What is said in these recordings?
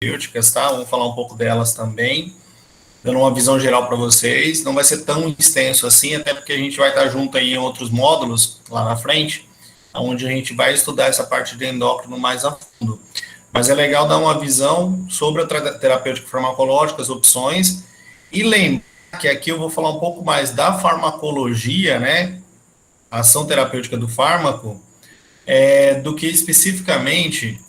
terapêuticas, tá? Vamos falar um pouco delas também, dando uma visão geral para vocês. Não vai ser tão extenso assim, até porque a gente vai estar junto aí em outros módulos lá na frente, onde a gente vai estudar essa parte de endócrino mais a fundo. Mas é legal dar uma visão sobre a terapêutica farmacológica, as opções, e lembrar que aqui eu vou falar um pouco mais da farmacologia, né, a ação terapêutica do fármaco, do que especificamente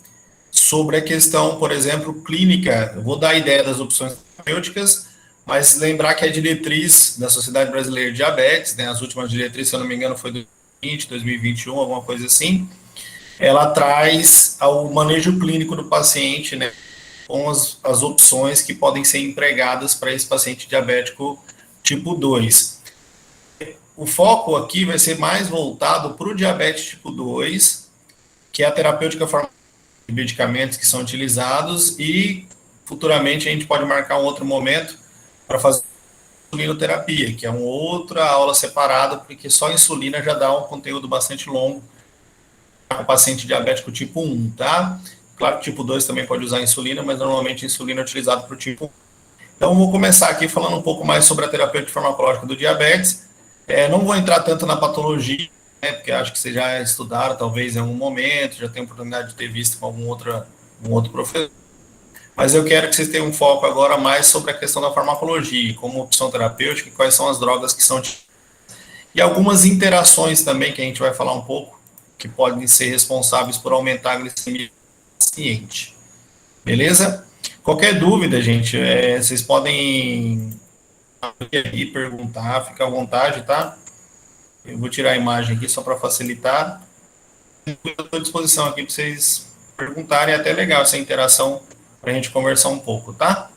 sobre a questão, por exemplo, clínica. Eu vou dar a ideia das opções terapêuticas, mas lembrar que a diretriz da Sociedade Brasileira de Diabetes, né, as últimas diretrizes, se eu não me engano, foi 2020, 2021, alguma coisa assim, ela traz ao manejo clínico do paciente, né, com as opções que podem ser empregadas para esse paciente diabético tipo 2. O foco aqui vai ser mais voltado para o diabetes tipo 2, que é a terapêutica farmacológica de medicamentos que são utilizados, e futuramente a gente pode marcar um outro momento para fazer insulinoterapia, que é uma outra aula separada, porque só a insulina já dá um conteúdo bastante longo para o paciente diabético tipo 1, tá? Claro que tipo 2 também pode usar insulina, mas normalmente a insulina é utilizada para o tipo 1. Então, vou começar aqui falando um pouco mais sobre a terapêutica farmacológica do diabetes. Não vou entrar tanto na patologia, né, porque acho que vocês já estudaram, talvez em algum momento, já tem oportunidade de ter visto com um outro professor. Mas eu quero que vocês tenham um foco agora mais sobre a questão da farmacologia, como opção terapêutica, e quais são as drogas que são e algumas interações também, que a gente vai falar um pouco, que podem ser responsáveis por aumentar a glicemia do paciente. Beleza? Qualquer dúvida, gente, vocês podem ir perguntar, fica à vontade, tá? Eu vou tirar a imagem aqui só para facilitar. Estou à disposição aqui para vocês perguntarem, é até legal essa interação para a gente conversar um pouco, tá?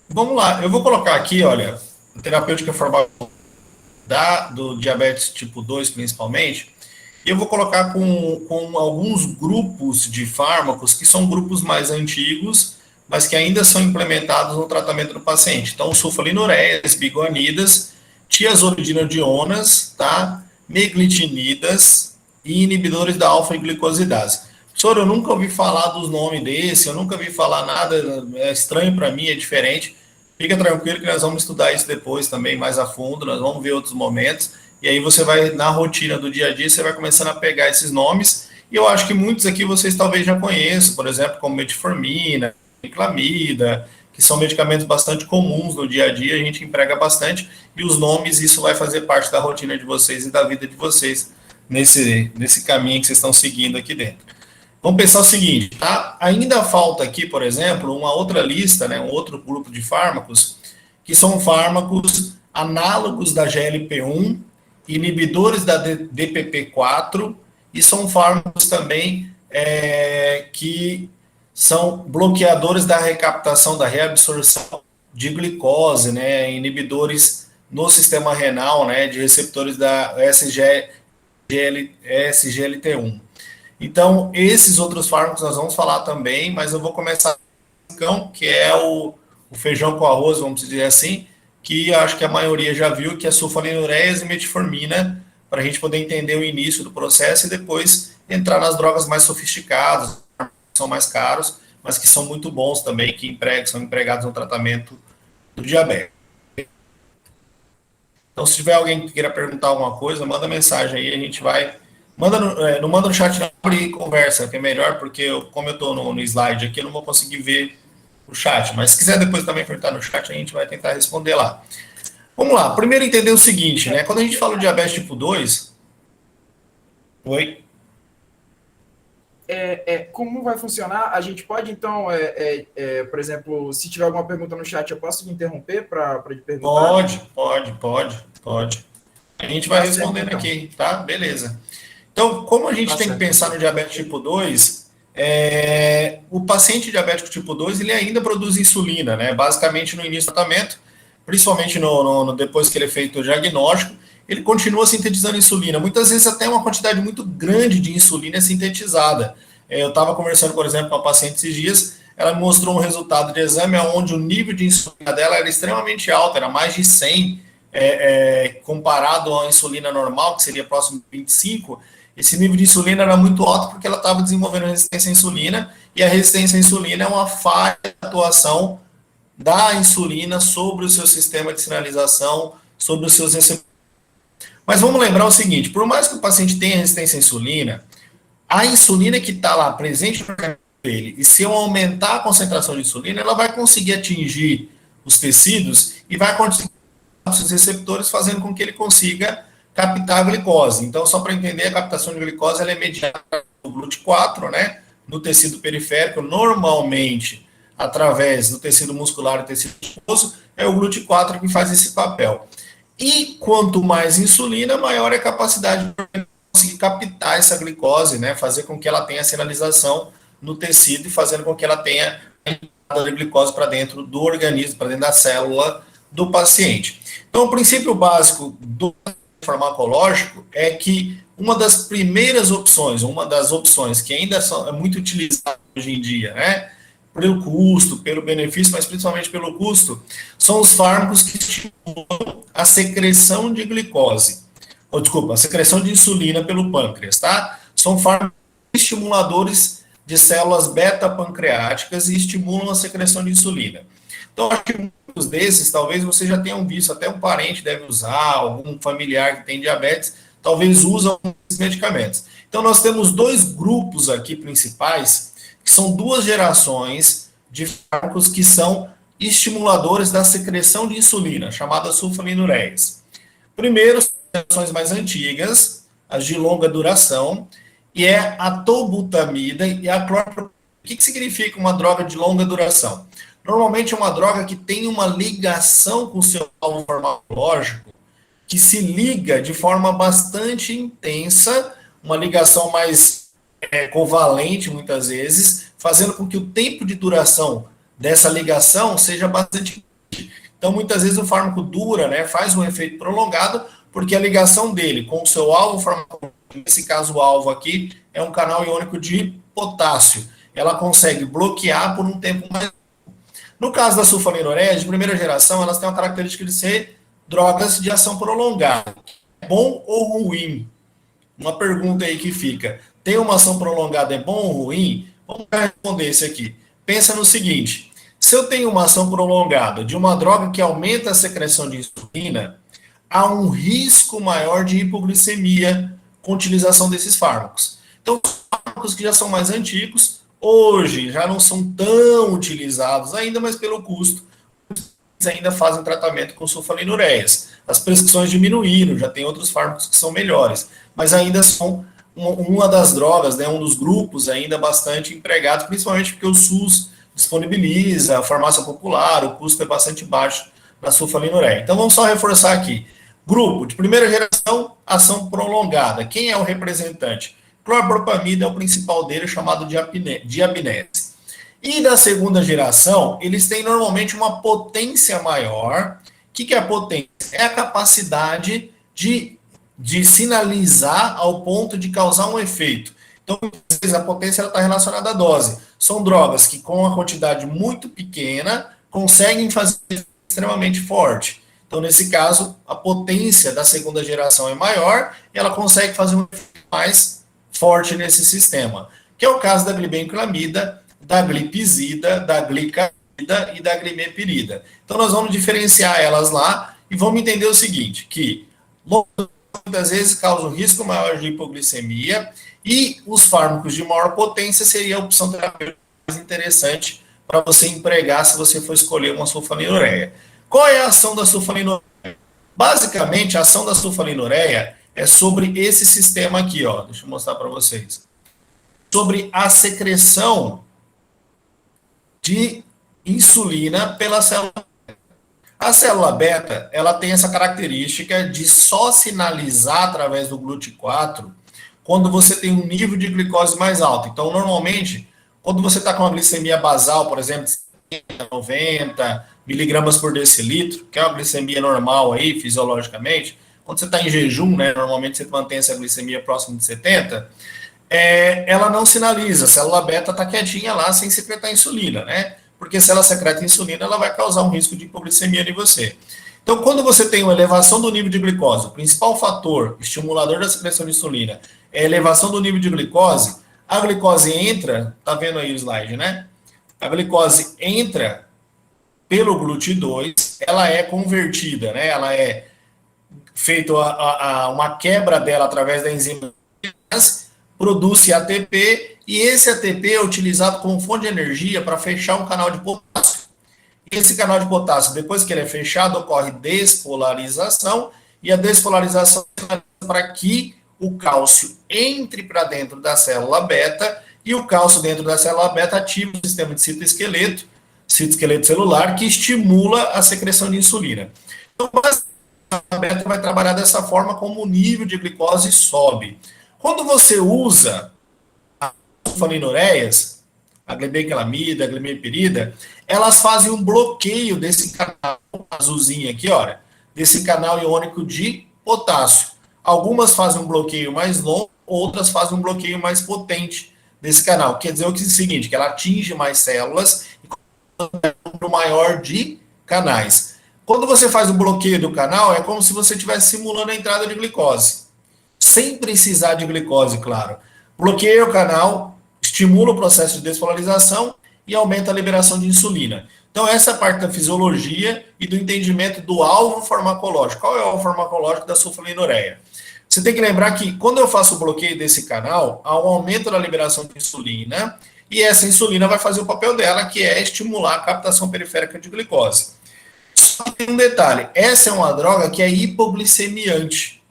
Vamos lá, eu vou colocar aqui, olha, a terapêutica farmacológica do diabetes tipo 2, principalmente, e eu vou colocar com alguns grupos de fármacos que são grupos mais antigos, mas que ainda são implementados no tratamento do paciente. Então, sulfonilureias, biguanidas, tiazolidinodionas, tá? Meglitinidas e inibidores da alfa-glicosidase. Professor, eu nunca ouvi falar dos nomes desse, eu nunca ouvi falar nada, é estranho para mim, é diferente. Fica tranquilo que nós vamos estudar isso depois também, mais a fundo, nós vamos ver outros momentos, e aí você vai, na rotina do dia a dia, você vai começando a pegar esses nomes, e eu acho que muitos aqui vocês talvez já conheçam, por exemplo, como metformina, clamida, que são medicamentos bastante comuns no dia a dia, a gente emprega bastante, e os nomes, isso vai fazer parte da rotina de vocês e da vida de vocês, nesse caminho que vocês estão seguindo aqui dentro. Vamos pensar o seguinte, tá? Ainda falta aqui, por exemplo, uma outra lista, né, um outro grupo de fármacos, que são fármacos análogos da GLP-1, inibidores da DPP-4, e são fármacos também que são bloqueadores da recaptação, da reabsorção de glicose, né, inibidores no sistema renal, né, de receptores da SGLT1. Então, esses outros fármacos nós vamos falar também, mas eu vou começar com que é o feijão com arroz, vamos dizer assim, que acho que a maioria já viu, que é sulfonilureias e metformina, para a gente poder entender o início do processo e depois entrar nas drogas mais sofisticadas, que são mais caros, mas que são muito bons também, que são empregados no tratamento do diabetes. Então, se tiver alguém que queira perguntar alguma coisa, manda mensagem aí, a gente vai. Não manda no chat, não, abre conversa, que é melhor, porque como eu estou no slide aqui, eu não vou conseguir ver o chat. Mas se quiser depois também perguntar no chat, a gente vai tentar responder lá. Vamos lá, primeiro entender o seguinte, né? Quando a gente fala de diabetes tipo 2. Oi? Como vai funcionar? A gente pode, então, por exemplo, se tiver alguma pergunta no chat, eu posso me interromper para lhe perguntar? Pode. A gente vai respondendo certo, então. Aqui, tá? Beleza. Então, como a gente tem que pensar no diabetes tipo 2, o paciente diabético tipo 2, ele ainda produz insulina, né? Basicamente no início do tratamento, principalmente depois que ele é feito o diagnóstico, ele continua sintetizando insulina. Muitas vezes até uma quantidade muito grande de insulina é sintetizada. Eu estava conversando, por exemplo, com uma paciente esses dias, ela me mostrou um resultado de exame onde o nível de insulina dela era extremamente alto, era mais de 100, comparado à insulina normal, que seria próximo de 25, esse nível de insulina era muito alto porque ela estava desenvolvendo resistência à insulina, e a resistência à insulina é uma falha de atuação da insulina sobre o seu sistema de sinalização, sobre os seus receptores. Mas vamos lembrar o seguinte, por mais que o paciente tenha resistência à insulina, a insulina que está lá presente no organismo dele, e se eu aumentar a concentração de insulina, ela vai conseguir atingir os tecidos e vai conseguir os receptores, fazendo com que ele consiga captar a glicose. Então, só para entender, a captação de glicose ela é mediada pelo GLUT4, né, no tecido periférico, normalmente através do tecido muscular e tecido adiposo, é o GLUT4 que faz esse papel. E quanto mais insulina, maior é a capacidade de conseguir captar essa glicose, né, fazer com que ela tenha sinalização no tecido e fazendo com que ela tenha a glicose para dentro do organismo, para dentro da célula do paciente. Então, o princípio básico do farmacológico é que uma das primeiras opções, uma das opções que ainda é muito utilizada hoje em dia, né, pelo custo, pelo benefício, mas principalmente pelo custo, são os fármacos que estimulam a secreção de glicose, ou desculpa, a secreção de insulina pelo pâncreas, tá? São fármacos estimuladores de células beta-pancreáticas e estimulam a secreção de insulina. Então, acho que muitos desses, talvez vocês já tenham visto, até um parente deve usar, algum familiar que tem diabetes, talvez usa esses medicamentos. Então, nós temos dois grupos aqui principais, que são duas gerações de fármacos que são estimuladores da secreção de insulina, chamadas sulfonilureias. Primeiro, as gerações mais antigas, as de longa duração, e é a tolbutamida e a clorpropamida. O que significa uma droga de longa duração? Normalmente é uma droga que tem uma ligação com o seu alvo farmacológico, que se liga de forma bastante intensa, uma ligação mais covalente, muitas vezes, fazendo com que o tempo de duração dessa ligação seja bastante. Então, muitas vezes o fármaco dura, né, faz um efeito prolongado, porque a ligação dele com o seu alvo farmacológico, nesse caso o alvo aqui, é um canal iônico de potássio. Ela consegue bloquear por um tempo mais. No caso da sulfonilureia, de primeira geração, elas têm uma característica de ser drogas de ação prolongada. Bom ou ruim? Uma pergunta aí que fica. Tem uma ação prolongada, é bom ou ruim? Vamos responder isso aqui. Pensa no seguinte, se eu tenho uma ação prolongada de uma droga que aumenta a secreção de insulina, há um risco maior de hipoglicemia com a utilização desses fármacos. Então, os fármacos que já são mais antigos, hoje já não são tão utilizados ainda, mas pelo custo, eles ainda fazem tratamento com sulfonilureias. As prescrições diminuíram, já tem outros fármacos que são melhores, mas ainda são uma das drogas, né, um dos grupos ainda bastante empregados, principalmente porque o SUS disponibiliza, a farmácia popular, o custo é bastante baixo na sulfonilureia. Então vamos só reforçar aqui. Grupo de primeira geração, ação prolongada. Quem é o representante? Clorpropamida é o principal dele, chamado diabinese. E da segunda geração, eles têm normalmente uma potência maior. O que é a potência? É a capacidade de sinalizar ao ponto de causar um efeito. Então, a potência está relacionada à dose. São drogas que, com uma quantidade muito pequena, conseguem fazer extremamente forte. Então, nesse caso, a potência da segunda geração é maior e ela consegue fazer um efeito mais forte nesse sistema, que é o caso da glibenclamida, da glipizida, da glicamida e da glimepirida. Então, nós vamos diferenciar elas lá e vamos entender o seguinte, que muitas vezes causam risco maior de hipoglicemia e os fármacos de maior potência seria a opção terapêutica mais interessante para você empregar se você for escolher uma sulfonilureia. Qual é a ação da sulfonilureia? Basicamente, a ação da sulfonilureia é sobre esse sistema aqui, ó. Deixa eu mostrar para vocês. Sobre a secreção de insulina pela célula. A célula beta, ela tem essa característica de só sinalizar através do GLUT4 quando você tem um nível de glicose mais alto. Então, normalmente, quando você está com uma glicemia basal, por exemplo, 90 miligramas por decilitro, que é uma glicemia normal aí, fisiologicamente, quando você está em jejum, né, normalmente você mantém essa glicemia próxima de 70, ela não sinaliza, a célula beta está quietinha lá sem secretar insulina, né? Porque se ela secreta insulina, ela vai causar um risco de hipoglicemia em você. Então, quando você tem uma elevação do nível de glicose, o principal fator estimulador da secreção de insulina é elevação do nível de glicose. A glicose entra, tá vendo aí o slide, né? A glicose entra pelo GLUT2, ela é convertida, né? Ela é feita uma quebra dela através da enzima, produz ATP, e esse ATP é utilizado como fonte de energia para fechar um canal de potássio. Esse canal de potássio, depois que ele é fechado, ocorre despolarização, e a despolarização é para que o cálcio entre para dentro da célula beta, e o cálcio dentro da célula beta ativa o sistema de citoesqueleto celular, que estimula a secreção de insulina. Então, a beta vai trabalhar dessa forma, como o nível de glicose sobe. Quando você usa sulfonilureias, a glibenclamida, a glimepirida, elas fazem um bloqueio desse canal azulzinho aqui, olha, desse canal iônico de potássio. Algumas fazem um bloqueio mais longo, outras fazem um bloqueio mais potente desse canal. Quer dizer o seguinte, que ela atinge mais células e um número maior de canais. Quando você faz o bloqueio do canal, é como se você estivesse simulando a entrada de glicose, sem precisar de glicose, claro. Bloqueia o canal, estimula o processo de despolarização e aumenta a liberação de insulina. Então, essa é a parte da fisiologia e do entendimento do alvo farmacológico. Qual é o alvo farmacológico da sulfonilureia? Você tem que lembrar que, quando eu faço o bloqueio desse canal, há um aumento da liberação de insulina, e essa insulina vai fazer o papel dela, que é estimular a captação periférica de glicose. Só que tem um detalhe, essa é uma droga que é hipoglicemiante.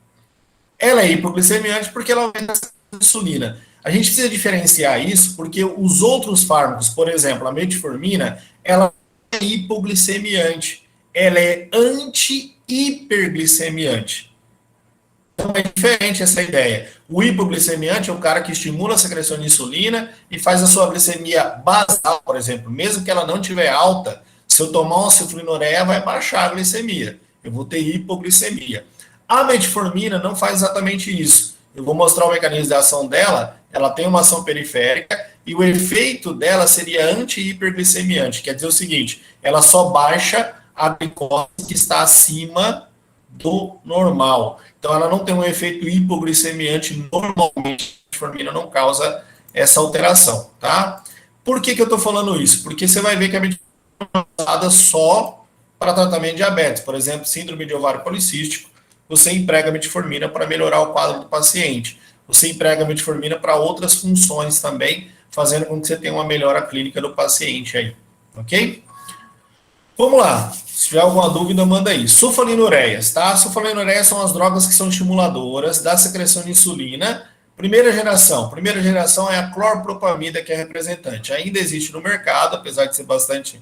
Ela é hipoglicemiante porque ela aumenta a insulina. A gente precisa diferenciar isso porque os outros fármacos, por exemplo, a metformina, ela é hipoglicemiante. Ela é anti-hiperglicemiante. Então é diferente essa ideia. O hipoglicemiante é o cara que estimula a secreção de insulina e faz a sua glicemia basal, por exemplo. Mesmo que ela não estiver alta, se eu tomar uma sulfonilureia, vai baixar a glicemia. Eu vou ter hipoglicemia. A metformina não faz exatamente isso. Eu vou mostrar o mecanismo de ação dela. Ela tem uma ação periférica e o efeito dela seria anti-hiperglicemiante. Quer dizer o seguinte, ela só baixa a glicose que está acima do normal. Então, ela não tem um efeito hipoglicemiante normalmente. A metformina não causa essa alteração, tá? Por que eu estou falando isso? Porque você vai ver que a metformina é usada só para tratamento de diabetes. Por exemplo, síndrome de ovário policístico, você emprega a metformina para melhorar o quadro do paciente. Você emprega a metformina para outras funções também, fazendo com que você tenha uma melhora clínica do paciente aí, ok? Vamos lá, se tiver alguma dúvida, manda aí. Sulfonilureias, tá? Sulfonilureias são as drogas que são estimuladoras da secreção de insulina. Primeira geração é a clorpropamida, que é representante. Ainda existe no mercado, apesar de ser bastante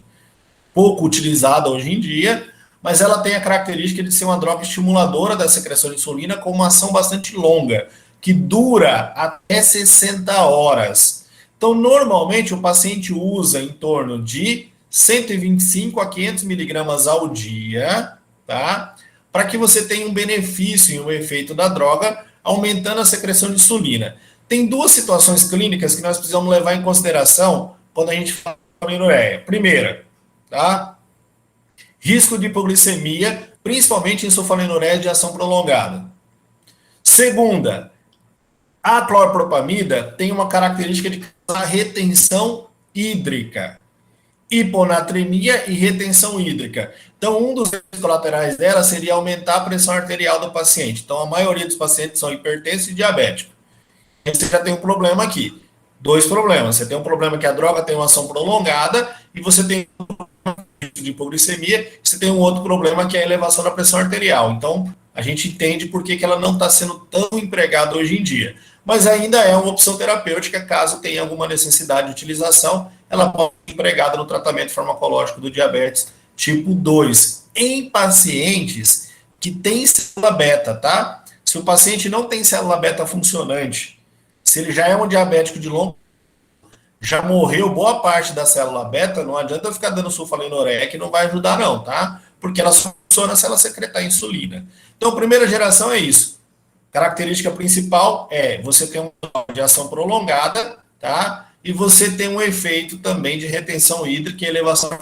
pouco utilizada hoje em dia, mas ela tem a característica de ser uma droga estimuladora da secreção de insulina com uma ação bastante longa, que dura até 60 horas. Então, normalmente, o paciente usa em torno de 125 a 500 miligramas ao dia, tá? Para que você tenha um benefício e um efeito da droga, aumentando a secreção de insulina. Tem duas situações clínicas que nós precisamos levar em consideração quando a gente fala de sulfonilureia. Primeira, tá? Risco de hipoglicemia, principalmente em sulfonilureia de ação prolongada. Segunda, a clorpropamida tem uma característica de causar retenção hídrica, hiponatremia e retenção hídrica. Então, um dos efeitos colaterais dela seria aumentar a pressão arterial do paciente. Então, a maioria dos pacientes são hipertensos e diabéticos. E você já tem um problema aqui. Dois problemas. Você tem um problema que a droga tem uma ação prolongada e você tem um de hipoglicemia, você tem um outro problema que é a elevação da pressão arterial. Então, a gente entende por que ela não está sendo tão empregada hoje em dia. Mas ainda é uma opção terapêutica, caso tenha alguma necessidade de utilização, ela pode ser empregada no tratamento farmacológico do diabetes tipo 2, em pacientes que têm célula beta, tá? Se o paciente não tem célula beta funcionante, se ele já é um diabético de longo, já morreu boa parte da célula beta, não adianta eu ficar dando sulfonilureia, que não vai ajudar não, tá? Porque ela só funciona se ela secretar insulina. Então, a primeira geração é isso. Característica principal é você ter uma de ação prolongada, tá? E você tem um efeito também de retenção hídrica e elevação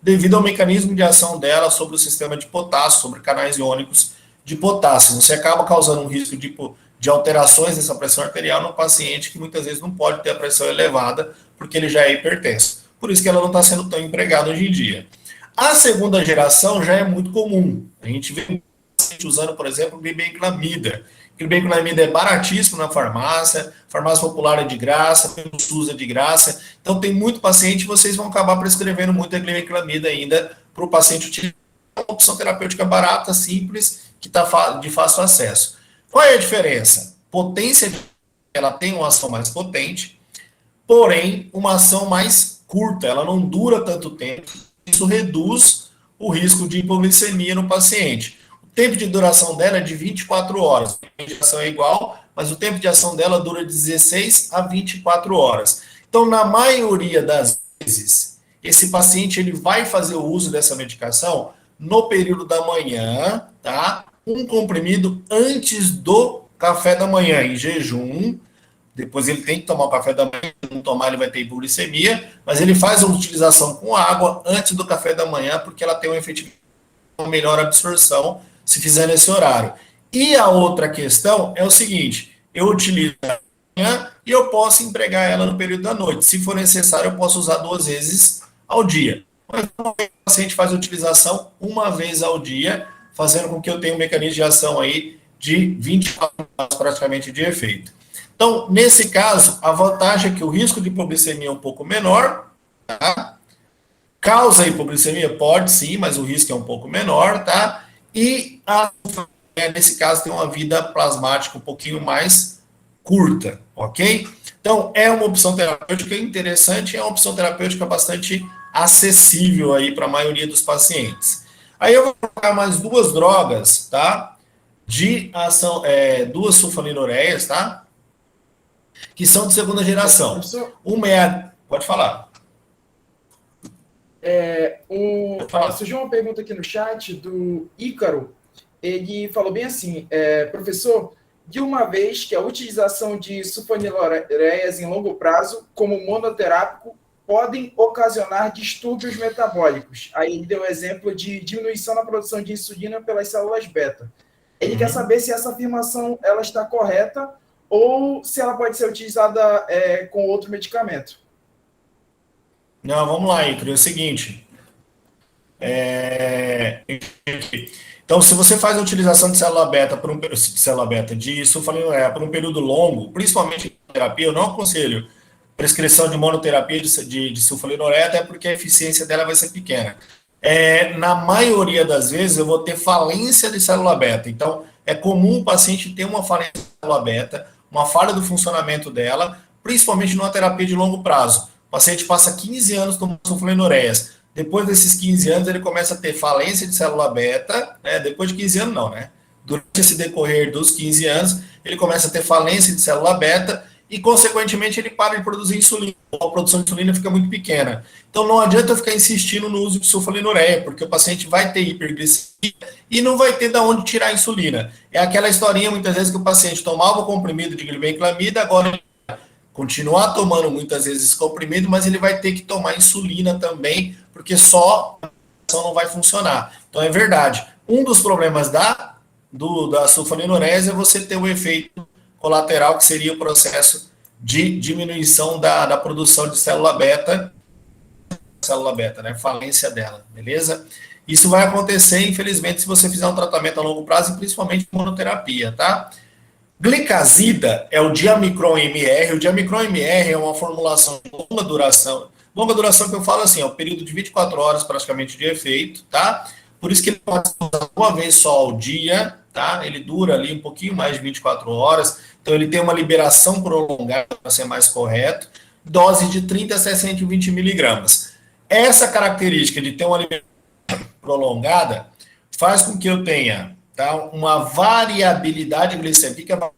devido ao mecanismo de ação dela sobre o sistema de potássio, sobre canais iônicos de potássio. Você acaba causando um risco de de alterações dessa pressão arterial no paciente que muitas vezes não pode ter a pressão elevada porque ele já é hipertenso. Por isso que ela não está sendo tão empregada hoje em dia. A segunda geração já é muito comum. A gente vê um paciente usando, por exemplo, glibenclamida. Glibenclamida é baratíssimo na farmácia popular é de graça, pelo SUS é de graça. Então tem muito paciente, vocês vão acabar prescrevendo muita glibenclamida ainda para o paciente utilizar. É uma opção terapêutica barata, simples, que está de fácil acesso. Qual é a diferença? Potência, ela tem uma ação mais potente, porém uma ação mais curta, ela não dura tanto tempo. Isso reduz o risco de hipoglicemia no paciente. O tempo de duração dela é de 24 horas. A ação é igual, mas o tempo de ação dela dura de 16 a 24 horas. Então, na maioria das vezes, esse paciente ele vai fazer o uso dessa medicação no período da manhã, tá? Um comprimido antes do café da manhã, em jejum. Depois ele tem que tomar o café da manhã, se não tomar ele vai ter hipoglicemia, mas ele faz a utilização com água antes do café da manhã, porque ela tem uma melhor absorção se fizer nesse horário. E a outra questão é o seguinte, eu utilizo a manhã e eu posso empregar ela no período da noite. Se for necessário, eu posso usar 2 vezes ao dia. Mas o paciente faz a utilização 1 vez ao dia, fazendo com que eu tenha um mecanismo de ação aí de 24 horas praticamente de efeito. Então, nesse caso, a vantagem é que o risco de hipoglicemia é um pouco menor, tá? Causa hipoglicemia? Pode sim, mas o risco é um pouco menor, tá? E, nesse caso, tem uma vida plasmática um pouquinho mais curta, ok? Então, é uma opção terapêutica interessante, é uma opção terapêutica bastante acessível aí para a maioria dos pacientes. Aí eu vou colocar mais 2 drogas, tá? De ação, 2 sulfonilureias, tá? Que são de segunda geração. Uma é a... Pode falar. Surgiu uma pergunta aqui no chat do Ícaro. Ele falou bem assim, professor, de uma vez que a utilização de sulfonilureias em longo prazo, como monoterápico, podem ocasionar distúrbios metabólicos. Aí ele deu o exemplo de diminuição na produção de insulina pelas células beta. Ele quer saber se essa afirmação ela está correta ou se ela pode ser utilizada com outro medicamento. Não, vamos lá, Ícaro, é o seguinte. Então, se você faz a utilização de célula beta, de sulfonilureia por um período longo, principalmente em terapia, eu não aconselho prescrição de monoterapia de sulfonilureia, até porque a eficiência dela vai ser pequena. Na maioria das vezes, eu vou ter falência de célula beta. Então, é comum o paciente ter uma falência de célula beta, uma falha do funcionamento dela, principalmente numa terapia de longo prazo. O paciente passa 15 anos tomando sulfonilureias. Depois desses 15 anos, ele começa a ter falência de célula beta, né? Depois de 15 anos, não, né? Durante esse decorrer dos 15 anos, ele começa a ter falência de célula beta e, consequentemente, ele para de produzir insulina. A produção de insulina fica muito pequena. Então, não adianta eu ficar insistindo no uso de sulfonilureia, porque o paciente vai ter hiperglicemia e não vai ter de onde tirar a insulina. É aquela historinha, muitas vezes, que o paciente tomava o comprimido de glibenclamida, agora ele vai continuar tomando, muitas vezes, esse comprimido, mas ele vai ter que tomar insulina também, porque só a ação não vai funcionar. Então, é verdade. Um dos problemas da sulfonilureia é você ter o efeito colateral, que seria o processo de diminuição da produção de célula beta, né, falência dela, beleza? Isso vai acontecer, infelizmente, se você fizer um tratamento a longo prazo, e principalmente monoterapia, tá? Glicazida é o Diamicron MR. O Diamicron MR é uma formulação de longa duração. Longa duração que eu falo assim, é um período de 24 horas praticamente de efeito, tá? Por isso que ele pode ser usado uma vez só ao dia, tá? Ele dura ali um pouquinho mais de 24 horas, então ele tem uma liberação prolongada, para ser mais correto, dose de 30 a 620 miligramas. Essa característica de ter uma liberação prolongada faz com que eu tenha, tá, uma variabilidade glicêmica,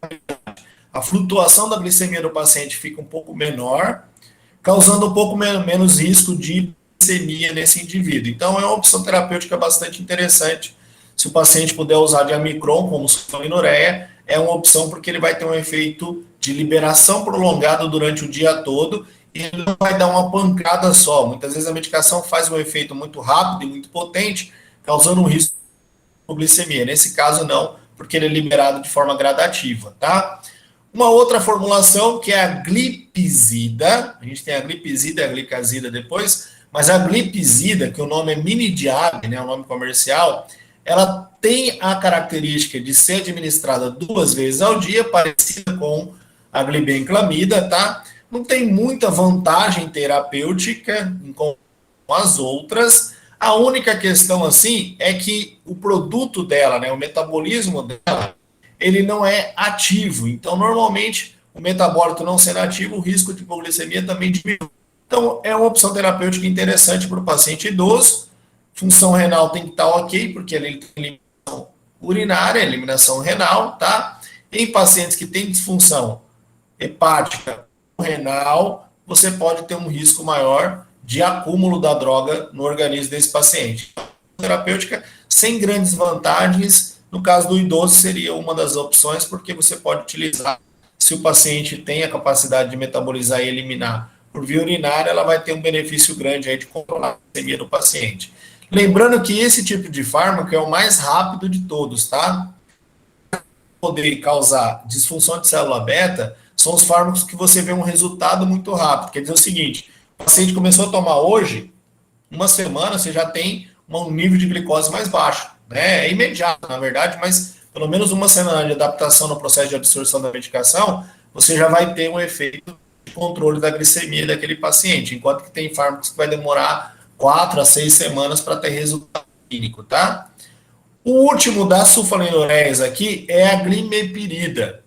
a flutuação da glicemia do paciente fica um pouco menor, causando um pouco menos risco de glicemia nesse indivíduo. Então, é uma opção terapêutica bastante interessante. Se o paciente puder usar Diamicron como sulfonilureia, é uma opção porque ele vai ter um efeito de liberação prolongado durante o dia todo e ele não vai dar uma pancada só. Muitas vezes a medicação faz um efeito muito rápido e muito potente, causando um risco de glicemia. Nesse caso, não, porque ele é liberado de forma gradativa, tá? Uma outra formulação que é a glipizida, a gente tem a glipizida e a glicazida depois, mas a glipizida, que o nome é minidiab, né, o nome comercial, ela tem a característica de ser administrada 2 vezes ao dia, parecida com a glibenclamida, tá? Não tem muita vantagem terapêutica com as outras. A única questão, assim, é que o produto dela, né, o metabolismo dela, ele não é ativo. Então, normalmente, o metabólito não sendo ativo, o risco de hipoglicemia também diminui. Então, é uma opção terapêutica interessante para o paciente idoso. Função renal tem que estar ok, porque ele tem eliminação urinária, eliminação renal, tá? Em pacientes que têm disfunção hepática renal, você pode ter um risco maior de acúmulo da droga no organismo desse paciente. Terapêutica sem grandes vantagens, no caso do idoso seria uma das opções, porque você pode utilizar, se o paciente tem a capacidade de metabolizar e eliminar por via urinária, ela vai ter um benefício grande aí de controlar a glicemia do paciente. Lembrando que esse tipo de fármaco é o mais rápido de todos, tá? Poder causar disfunção de célula beta, são os fármacos que você vê um resultado muito rápido. Quer dizer o seguinte, o paciente começou a tomar hoje, uma semana você já tem um nível de glicose mais baixo, né? É imediato, na verdade, mas pelo menos uma semana de adaptação no processo de absorção da medicação, você já vai ter um efeito de controle da glicemia daquele paciente, enquanto que tem fármacos que vai demorar 4 a 6 semanas para ter resultado clínico, tá? O último das sulfonilureias aqui é a glimepirida.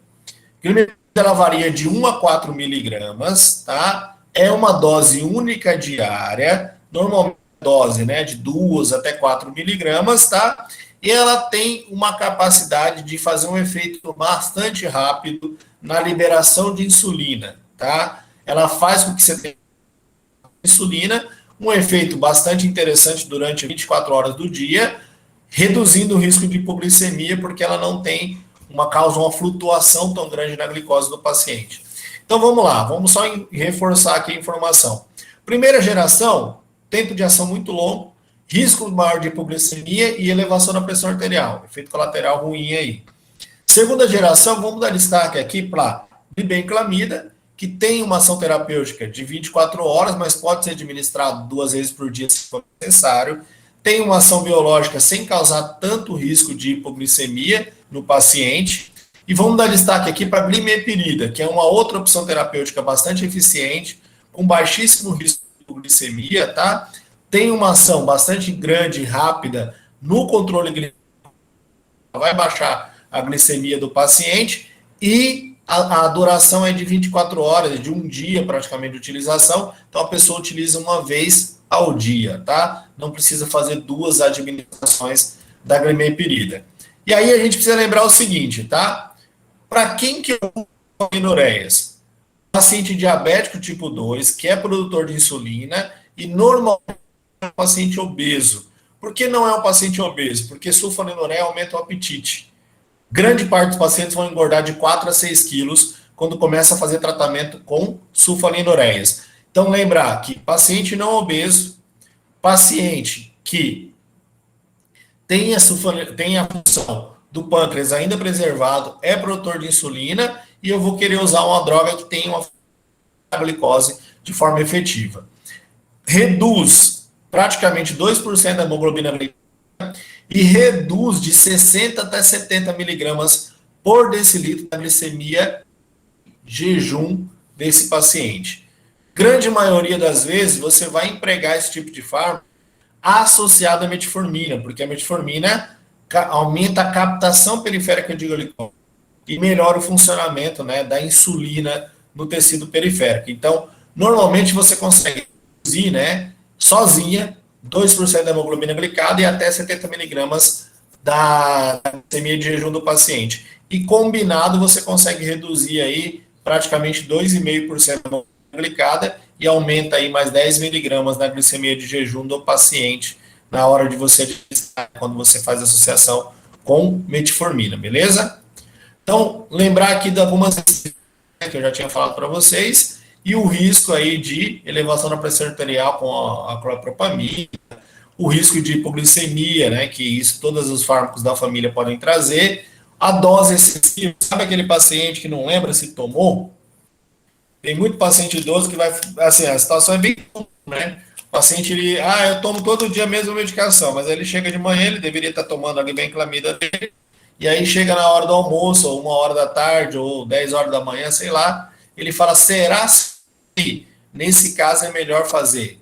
Glimepirida, ela varia de 1 a 4 miligramas, tá? É uma dose única diária, normalmente dose, né, de 2 até 4 miligramas, tá? E ela tem uma capacidade de fazer um efeito bastante rápido na liberação de insulina, tá? Ela faz com que você tenha insulina, um efeito bastante interessante durante 24 horas do dia, reduzindo o risco de hipoglicemia, porque ela não tem causa uma flutuação tão grande na glicose do paciente. Então vamos lá, vamos só reforçar aqui a informação. Primeira geração, tempo de ação muito longo, risco maior de hipoglicemia e elevação da pressão arterial, efeito colateral ruim aí. Segunda geração, vamos dar destaque aqui para glibenclamida, que tem uma ação terapêutica de 24 horas, mas pode ser administrado 2 vezes por dia se for necessário. Tem uma ação biológica sem causar tanto risco de hipoglicemia no paciente. E vamos dar destaque aqui para a glimepirida, que é uma outra opção terapêutica bastante eficiente, com baixíssimo risco de hipoglicemia, tá? Tem uma ação bastante grande e rápida no controle glicêmico, vai baixar a glicemia do paciente e a duração é de 24 horas, de um dia praticamente de utilização, então a pessoa utiliza uma vez ao dia, tá? Não precisa fazer 2 administrações da glimepirida. E aí a gente precisa lembrar o seguinte, tá? Para quem que eu glinureias? Paciente diabético tipo 2, que é produtor de insulina e normalmente é um paciente obeso. Por que não é um paciente obeso? Porque sulfonilureia aumenta o apetite. Grande parte dos pacientes vão engordar de 4 a 6 quilos quando começa a fazer tratamento com sulfonilureias. Então, lembrar que paciente não obeso, paciente que tem a função do pâncreas ainda preservado, é produtor de insulina, e eu vou querer usar uma droga que tenha uma glicose de forma efetiva. Reduz praticamente 2% da hemoglobina glicada e reduz de 60 até 70 miligramas por decilitro da glicemia jejum desse paciente. Grande maioria das vezes você vai empregar esse tipo de fármaco associado à metformina, porque a metformina aumenta a captação periférica de glicose e melhora o funcionamento, né, da insulina no tecido periférico. Então, normalmente você consegue reduzir, né, sozinha 2% da hemoglobina glicada e até 70 miligramas da glicemia de jejum do paciente. E combinado você consegue reduzir aí praticamente 2,5% da hemoglobina glicada e aumenta aí mais 10 miligramas na glicemia de jejum do paciente na hora de você, quando você faz associação com metformina, beleza? Então, lembrar aqui de algumas que eu já tinha falado para vocês e o risco aí de elevação da pressão arterial com a clopropamina, o risco de hipoglicemia, né, que isso todos os fármacos da família podem trazer, A dose excessiva, sabe aquele paciente que não lembra se tomou? Tem muito paciente idoso que vai, assim, a situação é bem comum, né? O paciente, ele, eu tomo todo dia a mesma medicação, mas aí ele chega de manhã, ele deveria estar tomando a glibenclamida dele, e aí chega na hora do almoço, ou 1 hora da tarde, ou 10 horas da manhã, sei lá, ele fala, será que nesse caso é melhor fazer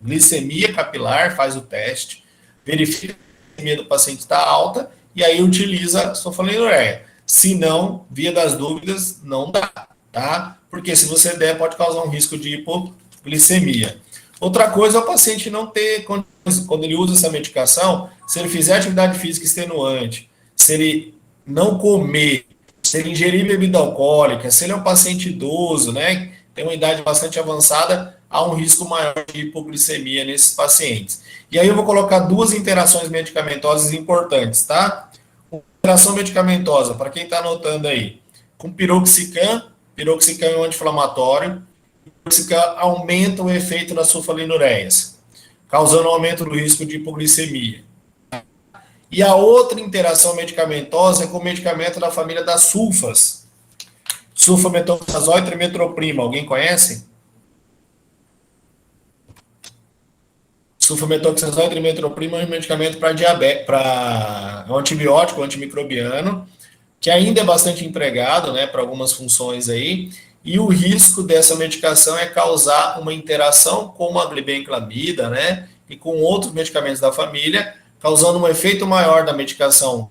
glicemia capilar, faz o teste, verifica se a glicemia do paciente está alta, e aí utiliza sulfonilureia. Se não, via das dúvidas, não dá, tá? Porque se você der, pode causar um risco de hipoglicemia. Outra coisa é o paciente não ter, quando ele usa essa medicação, se ele fizer atividade física extenuante, se ele não comer, se ele ingerir bebida alcoólica, se ele é um paciente idoso, né, tem uma idade bastante avançada, há um risco maior de hipoglicemia nesses pacientes. E aí eu vou colocar duas interações medicamentosas importantes, tá? Interação medicamentosa, para quem está anotando aí, com piroxicam é um anti-inflamatório, piroxicam aumenta o efeito das sulfonilureias, causando um aumento do risco de hipoglicemia. E a outra interação medicamentosa é com o medicamento da família das sulfas, sulfamethoxazol e trimetroprima, alguém conhece? Sulfamethoxazol e trimetroprima é um medicamento para diabetes, é um antibiótico, um antimicrobiano, que ainda é bastante empregado, né, para algumas funções aí, e o risco dessa medicação é causar uma interação com a glibenclamida, né, e com outros medicamentos da família, causando um efeito maior da medicação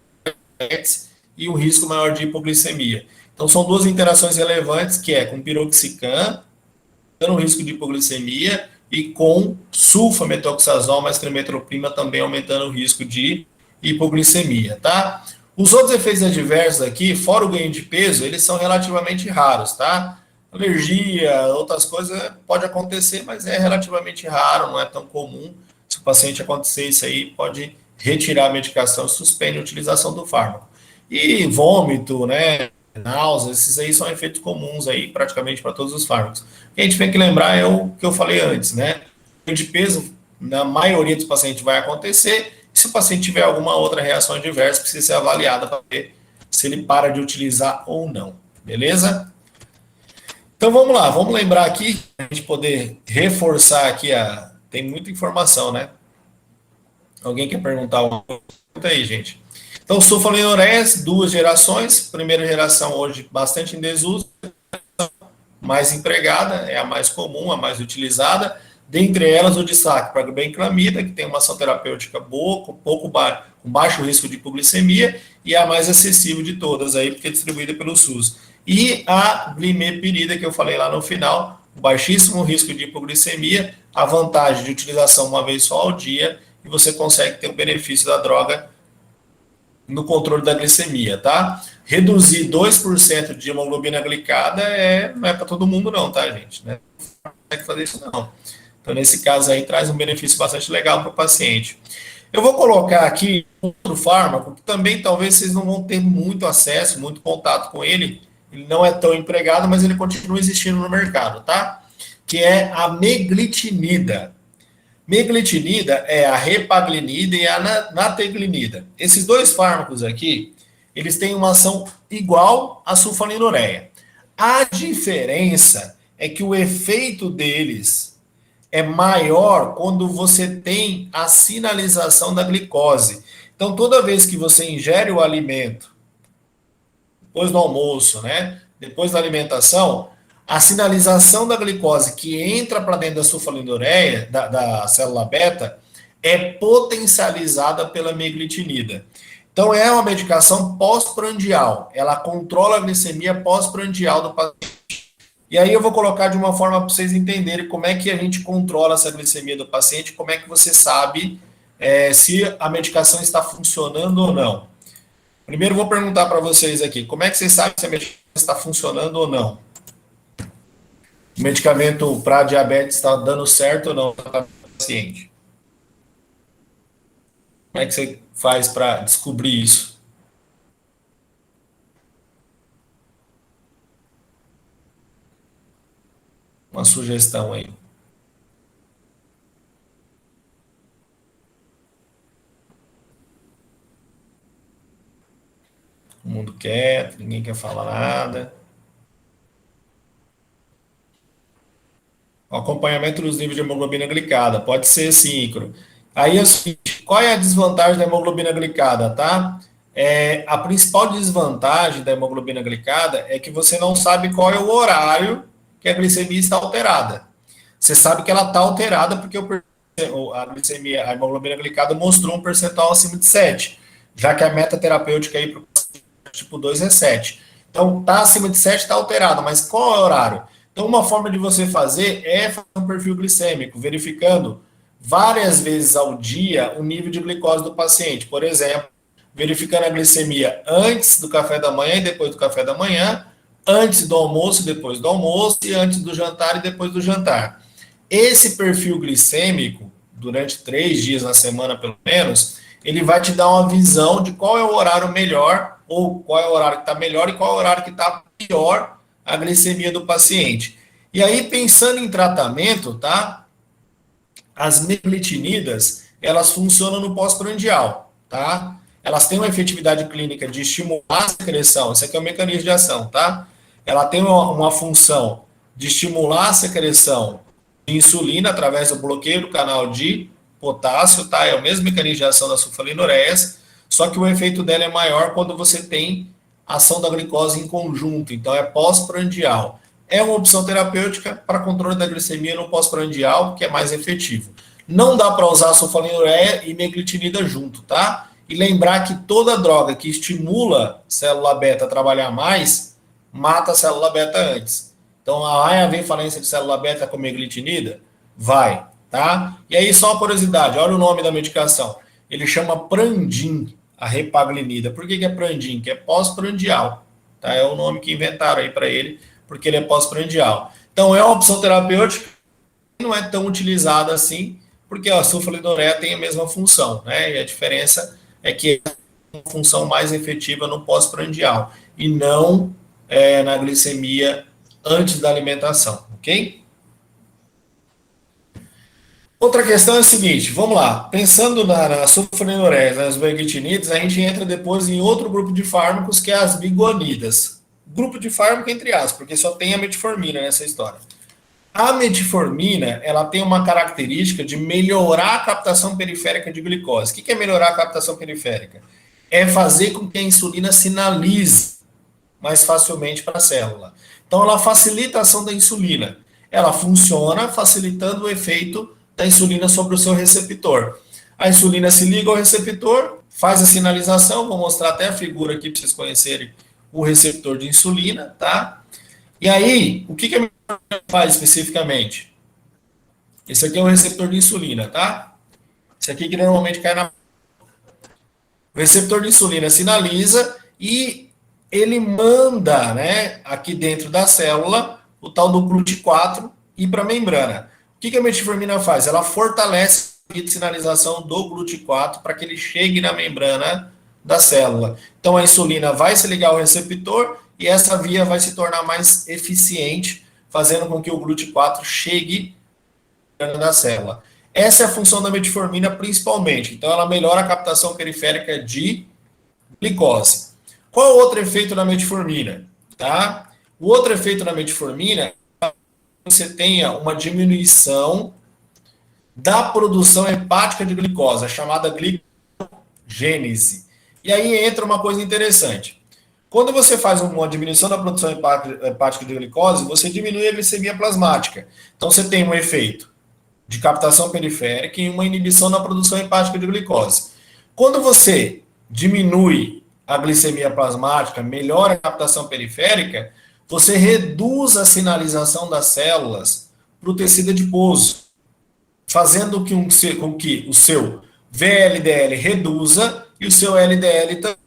e um risco maior de hipoglicemia. Então, são duas interações relevantes, que é com piroxicam, dando um risco de hipoglicemia, e com sulfamethoxazol mais trimetroprima também aumentando o risco de hipoglicemia, tá? Os outros efeitos adversos aqui, fora o ganho de peso, eles são relativamente raros, tá? Alergia, outras coisas pode acontecer, mas é relativamente raro, não é tão comum. Se o paciente acontecer isso aí, pode retirar a medicação e suspende a utilização do fármaco. E vômito, né, náuseas, esses aí são efeitos comuns aí praticamente para todos os fármacos. O que a gente tem que lembrar é o que eu falei antes, né? O de peso, na maioria dos pacientes, vai acontecer. E se o paciente tiver alguma outra reação adversa, precisa ser avaliada para ver se ele para de utilizar ou não. Beleza? Então vamos lá, vamos lembrar aqui, para a gente poder reforçar aqui a. Tem muita informação, né? Alguém quer perguntar alguma coisa aí, gente? Então, sulfonilureias, duas gerações. Primeira geração hoje bastante em desuso, mais empregada, é a mais comum, a mais utilizada. Dentre elas, o destaque para a glibenclamida, que tem uma ação terapêutica boa, com baixo risco de hipoglicemia, e a mais acessível de todas, aí, porque é distribuída pelo SUS. E a glimepirida, que eu falei lá no final, baixíssimo risco de hipoglicemia, a vantagem de utilização uma vez só ao dia, e você consegue ter o benefício da droga no controle da glicemia, tá? Reduzir 2% de hemoglobina glicada não é para todo mundo não, tá, gente? Né? Não consegue fazer isso não. Então, nesse caso aí, traz um benefício bastante legal para o paciente. Eu vou colocar aqui outro fármaco, que também talvez vocês não vão ter muito acesso, muito contato com ele. Ele não é tão empregado, mas ele continua existindo no mercado, tá? Que é a meglitinida. Meglitinida é a repaglinida e a nateglinida. Esses dois fármacos aqui, eles têm uma ação igual à sulfonilureia. A diferença é que o efeito deles é maior quando você tem a sinalização da glicose. Então, toda vez que você ingere o alimento, depois do almoço, né? Depois da alimentação, a sinalização da glicose que entra para dentro da sulfonilureia, da célula beta, é potencializada pela meglitinida. Então, é uma medicação pós-prandial. Ela controla a glicemia pós-prandial do paciente. E aí eu vou colocar de uma forma para vocês entenderem como é que a gente controla essa glicemia do paciente, como é que você sabe se a medicação está funcionando ou não. Primeiro, vou perguntar para vocês aqui, como é que vocês sabem se a medicação está funcionando ou não? O medicamento para diabetes está dando certo ou não para o paciente? Como é que você faz para descobrir isso? Uma sugestão aí. Todo mundo quieto, ninguém quer falar nada. O acompanhamento dos níveis de hemoglobina glicada. Pode ser sim, Ícaro. Aí é o seguinte, qual é a desvantagem da hemoglobina glicada, tá? A principal desvantagem da hemoglobina glicada é que você não sabe qual é o horário que a glicemia está alterada. Você sabe que ela está alterada porque a glicemia, a hemoglobina glicada mostrou um percentual acima de 7, já que a meta terapêutica aí para o tipo 2 é 7. Então, está acima de 7, está alterado, mas qual é o horário? Então, uma forma de você fazer é fazer um perfil glicêmico, verificando várias vezes ao dia o nível de glicose do paciente. Por exemplo, verificando a glicemia antes do café da manhã e depois do café da manhã, antes do almoço e depois do almoço, e antes do jantar e depois do jantar. Esse perfil glicêmico, durante 3 dias na semana pelo menos, ele vai te dar uma visão de qual é o horário melhor, ou qual é o horário que está melhor e qual é o horário que está pior a glicemia do paciente. E aí, pensando em tratamento, tá? As meglitinidas, elas funcionam no pós-prandial, tá? Elas têm uma efetividade clínica de estimular a secreção, esse aqui é o mecanismo de ação, tá? Ela tem uma função de estimular a secreção de insulina através do bloqueio do canal de potássio, tá? É o mesmo mecanismo de ação da sulfonilureias, só que o efeito dela é maior quando você tem ação da glicose em conjunto, então é pós-prandial. É uma opção terapêutica para controle da glicemia no pós-prandial, que é mais efetivo. Não dá para usar sulfonilureia e meglitinida junto, tá? E lembrar que toda droga que estimula célula beta a trabalhar mais, mata a célula beta antes. Então, vai haver falência de célula beta com meglitinida? Vai, tá? E aí, só uma curiosidade, olha o nome da medicação. Ele chama Prandin, a repaglinida. Por que é Prandin? Que é pós-prandial, tá? É o nome que inventaram aí para ele, porque ele é pós-prandial. Então, é uma opção terapêutica que não é tão utilizada assim, porque a sulfonilureia tem a mesma função, né? E a diferença é que é uma função mais efetiva no pós-prandial e não na glicemia antes da alimentação, ok? Outra questão é a seguinte, vamos lá, pensando na sulfonilureia, nas meglitinidas, a gente entra depois em outro grupo de fármacos que é as biguanidas. Grupo de fármaco entre aspas, porque só tem a metformina nessa história. A metformina, ela tem uma característica de melhorar a captação periférica de glicose. O que é melhorar a captação periférica? É fazer com que a insulina sinalize mais facilmente para a célula. Então, ela facilita a ação da insulina. Ela funciona facilitando o efeito da insulina sobre o seu receptor. A insulina se liga ao receptor, faz a sinalização, vou mostrar até a figura aqui para vocês conhecerem o receptor de insulina, tá? E aí, o que a metformina faz especificamente? Esse aqui é o receptor de insulina, tá? Esse aqui que normalmente cai na... O receptor de insulina sinaliza e ele manda, né, aqui dentro da célula, o tal do GLUT4 ir para a membrana. O que a metformina faz? Ela fortalece a sinalização do GLUT4 para que ele chegue na membrana da célula. Então a insulina vai se ligar ao receptor e essa via vai se tornar mais eficiente, fazendo com que o GLUT4 chegue na membrana da célula. Essa é a função da metformina principalmente. Então ela melhora a captação periférica de glicose. Qual o outro efeito da metformina? Tá? O outro efeito da metformina é que você tenha uma diminuição da produção hepática de glicose, a chamada glicogênese. E aí entra uma coisa interessante. Quando você faz uma diminuição da produção hepática de glicose, você diminui a glicemia plasmática. Então você tem um efeito de captação periférica e uma inibição na produção hepática de glicose. Quando você diminui a glicemia plasmática, melhora a captação periférica, você reduz a sinalização das células para o tecido adiposo, fazendo com que o seu VLDL reduza e o seu LDL também.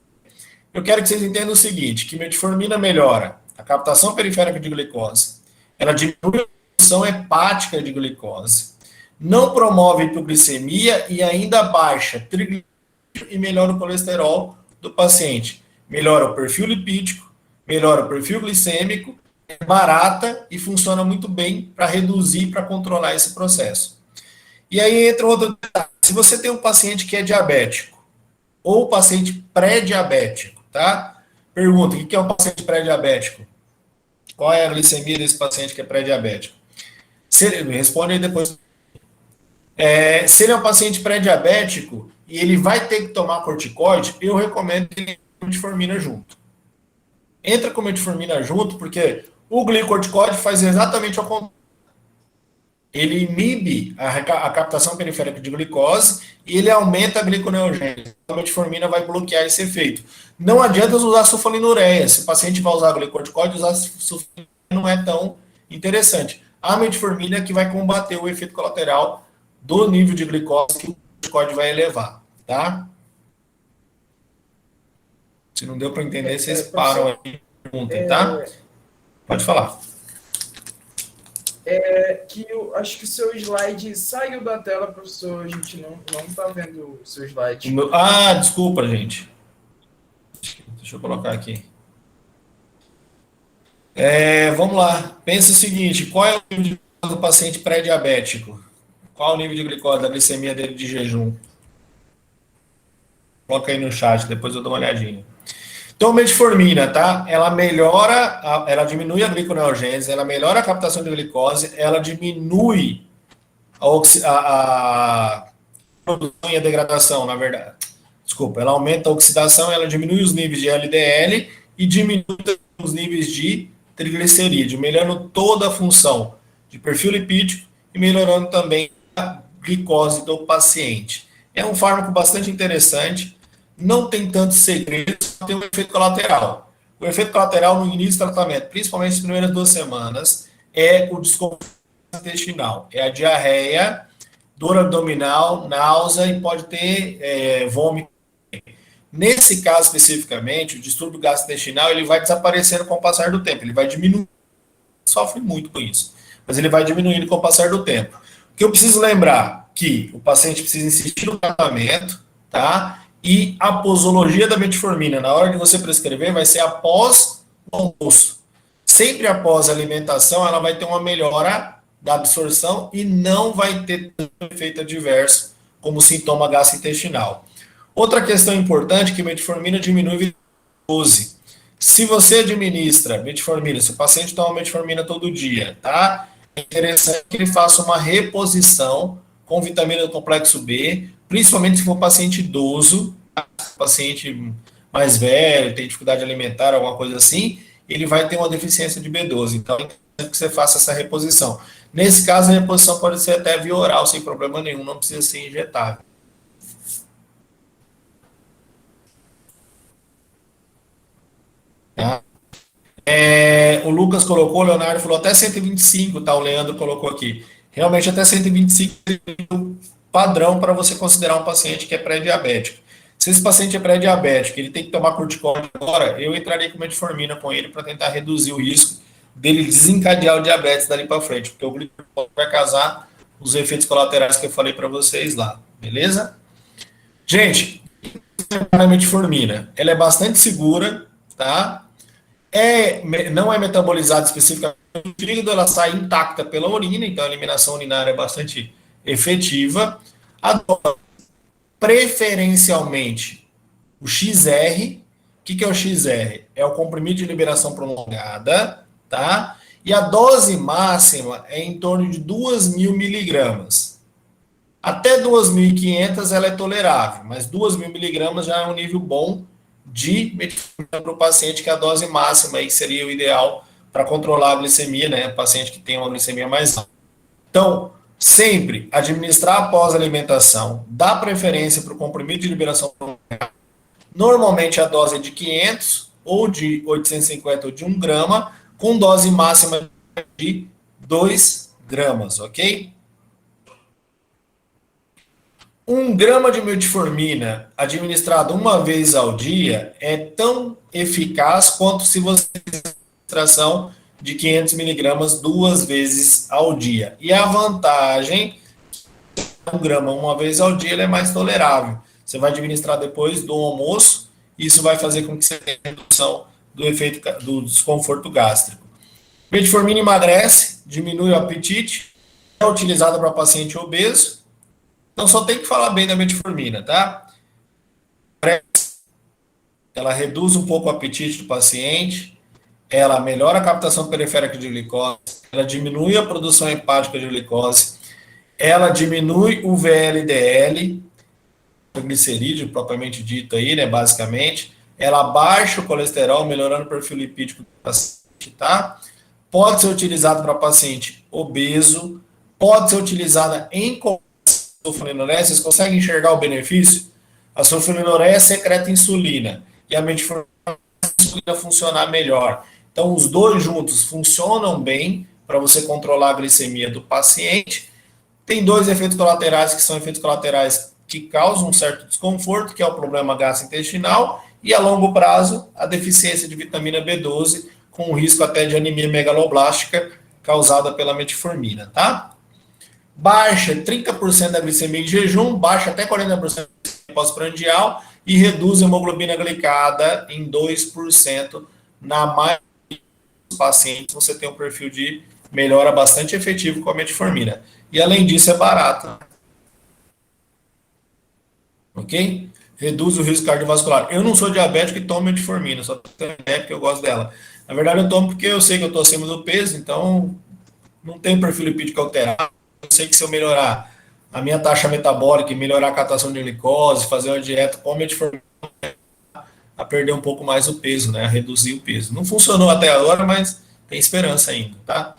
Eu quero que vocês entendam o seguinte, que metformina melhora a captação periférica de glicose, ela diminui a produção hepática de glicose, não promove hipoglicemia e ainda baixa triglicerídeos e melhora o colesterol do paciente. Melhora o perfil lipídico, melhora o perfil glicêmico, é barata e funciona muito bem para reduzir, para controlar esse processo. E aí entra outro detalhe. Se você tem um paciente que é diabético ou paciente pré-diabético, tá? Pergunta, o que é um paciente pré-diabético? Qual é a glicemia desse paciente que é pré-diabético? Responde aí depois. Se ele é um paciente pré-diabético e ele vai ter que tomar corticoide, eu recomendo que ele entre com metformina junto. Entra com metformina junto, porque o glicorticoide faz exatamente o contrário. Ele inibe a captação periférica de glicose e ele aumenta a gliconeogênese. A metformina vai bloquear esse efeito. Não adianta usar sulfonilureia. Se o paciente vai usar glicorticoide, usar sulfonilureia não é tão interessante. A metformina é que vai combater o efeito colateral do nível de glicose que o corticoide vai elevar, tá? Se não deu para entender, vocês param aí e perguntem, tá? Pode falar. Que eu acho que o seu slide saiu da tela, professor. A gente não está vendo o seu slide. Desculpa, gente. Deixa eu colocar aqui. Vamos lá. Pensa o seguinte, qual é o nível de glicose do paciente pré-diabético? Qual é o nível de glicose da glicemia dele de jejum? Coloca aí no chat, depois eu dou uma olhadinha. Então, metformina, tá? Ela melhora, ela diminui a gliconeogênese, ela melhora a captação de glicose, ela diminui a produção e a degradação, na verdade. Desculpa, ela aumenta a oxidação, ela diminui os níveis de LDL e diminui os níveis de triglicerídeo, melhorando toda a função de perfil lipídico e melhorando também a glicose do paciente. É um fármaco bastante interessante, não tem tantos segredos, tem um efeito colateral. O efeito colateral no início do tratamento, principalmente nas primeiras 2 semanas, é o desconforto intestinal, é a diarreia, dor abdominal, náusea e pode ter vômito. Nesse caso especificamente, o distúrbio gastrointestinal ele vai desaparecendo com o passar do tempo, ele vai diminuindo, sofre muito com isso, mas ele vai diminuindo com o passar do tempo. O que eu preciso lembrar que o paciente precisa insistir no tratamento, tá? E a posologia da metformina, na hora de você prescrever, vai ser após o almoço. Sempre após a alimentação, ela vai ter uma melhora da absorção e não vai ter efeito adverso como sintoma gastrointestinal. Outra questão importante é que metformina diminui a glicose. Se você administra metformina, se o paciente toma metformina todo dia, tá? É interessante que ele faça uma reposição com vitamina do complexo B, principalmente se for paciente idoso, paciente mais velho, tem dificuldade alimentar, alguma coisa assim, ele vai ter uma deficiência de B12. Então, é importante que você faça essa reposição. Nesse caso, a reposição pode ser até via oral, sem problema nenhum, não precisa ser injetável. Tá? O Lucas colocou, o Leonardo falou até 125, tá? O Leandro colocou aqui. Realmente, até 125 é o padrão para você considerar um paciente que é pré-diabético. Se esse paciente é pré-diabético, ele tem que tomar corticoide agora, eu entraria com metformina com ele para tentar reduzir o risco dele desencadear o diabetes dali para frente, porque o glicorticoide vai causar os efeitos colaterais que eu falei para vocês lá, beleza? Gente, a metformina, ela é bastante segura, tá? Não é metabolizada especificamente no fígado, ela sai intacta pela urina, então a eliminação urinária é bastante efetiva. Preferencialmente o XR. O que é o XR? É o comprimido de liberação prolongada, tá? E a dose máxima é em torno de 2.000 miligramas. Até 2.500 ela é tolerável, mas 2.000 miligramas já é um nível bom de metformina para o paciente, que a dose máxima aí seria o ideal para controlar a glicemia, né? O paciente que tem uma glicemia mais alta. Então, sempre administrar após a alimentação, dá preferência para o comprimido de liberação prolongada. Normalmente a dose é de 500 ou de 850 ou de 1 grama, com dose máxima de 2 gramas, ok? 1 grama de metformina administrado uma vez ao dia é tão eficaz quanto se você fizer a administração de 500 miligramas 2 vezes ao dia. E a vantagem, 1 grama uma vez ao dia, ele é mais tolerável. Você vai administrar depois do almoço, e isso vai fazer com que você tenha redução do efeito do desconforto gástrico. Metformina emagrece, diminui o apetite, é utilizada para paciente obeso. Então só tem que falar bem da metformina, tá? ela reduz um pouco o apetite do paciente, ela melhora a captação periférica de glicose, ela diminui a produção hepática de glicose, ela diminui o VLDL, o glicerídeo propriamente dito aí, né, basicamente, ela baixa o colesterol, melhorando o perfil lipídico do paciente, tá? Pode ser utilizado para paciente obeso, pode ser utilizada em sulfonilureia. Vocês conseguem enxergar o benefício? A sulfonilureia secreta insulina e a metformina funcionar melhor. Então, os dois juntos funcionam bem para você controlar a glicemia do paciente. Tem dois efeitos colaterais que são efeitos colaterais que causam um certo desconforto, que é o problema gastrointestinal, e a longo prazo, a deficiência de vitamina B12, com risco até de anemia megaloblástica causada pela metformina, tá? Baixa 30% da glicemia em jejum, baixa até 40% pós-prandial e reduz a hemoglobina glicada em 2%. Na maioria dos pacientes, você tem um perfil de melhora bastante efetivo com a metformina. E além disso, é barata. Ok? Reduz o risco cardiovascular. Eu não sou diabético e tomo metformina, só tenho ideia porque eu gosto dela. Na verdade, eu tomo porque eu sei que eu estou acima do peso, então não tenho perfil lipídico alterado. Eu sei que se eu melhorar a minha taxa metabólica e melhorar a captação de glicose, fazer uma dieta com metformina, a perder um pouco mais o peso, né? A reduzir o peso. Não funcionou até agora, mas tem esperança ainda, tá?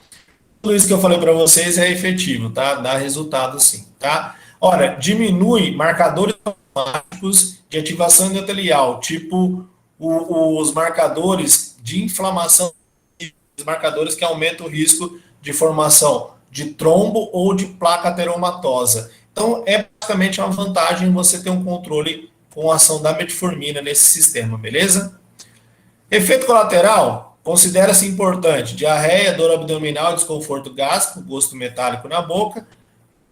Tudo isso que eu falei para vocês é efetivo, tá? Dá resultado sim, tá? Ora, diminui marcadores automáticos de ativação endotelial, tipo os marcadores de inflamação, os marcadores que aumentam o risco de formação de trombo ou de placa ateromatosa. Então, é basicamente uma vantagem você ter um controle com a ação da metformina nesse sistema, beleza? Efeito colateral, considera-se importante: diarreia, dor abdominal, desconforto gástrico, gosto metálico na boca.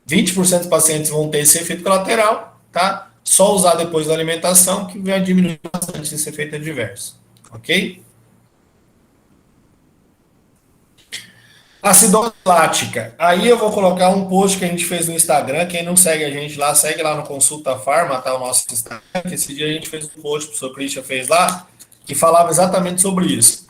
20% dos pacientes vão ter esse efeito colateral, tá? Só usar depois da alimentação, que vai diminuir bastante esse efeito adverso, ok? Acidose lática. Aí eu vou colocar um post que a gente fez no Instagram. Quem não segue a gente lá, segue lá no Consulta Farma, tá? O nosso Instagram. Esse dia a gente fez um post, o professor Christian fez lá, que falava exatamente sobre isso.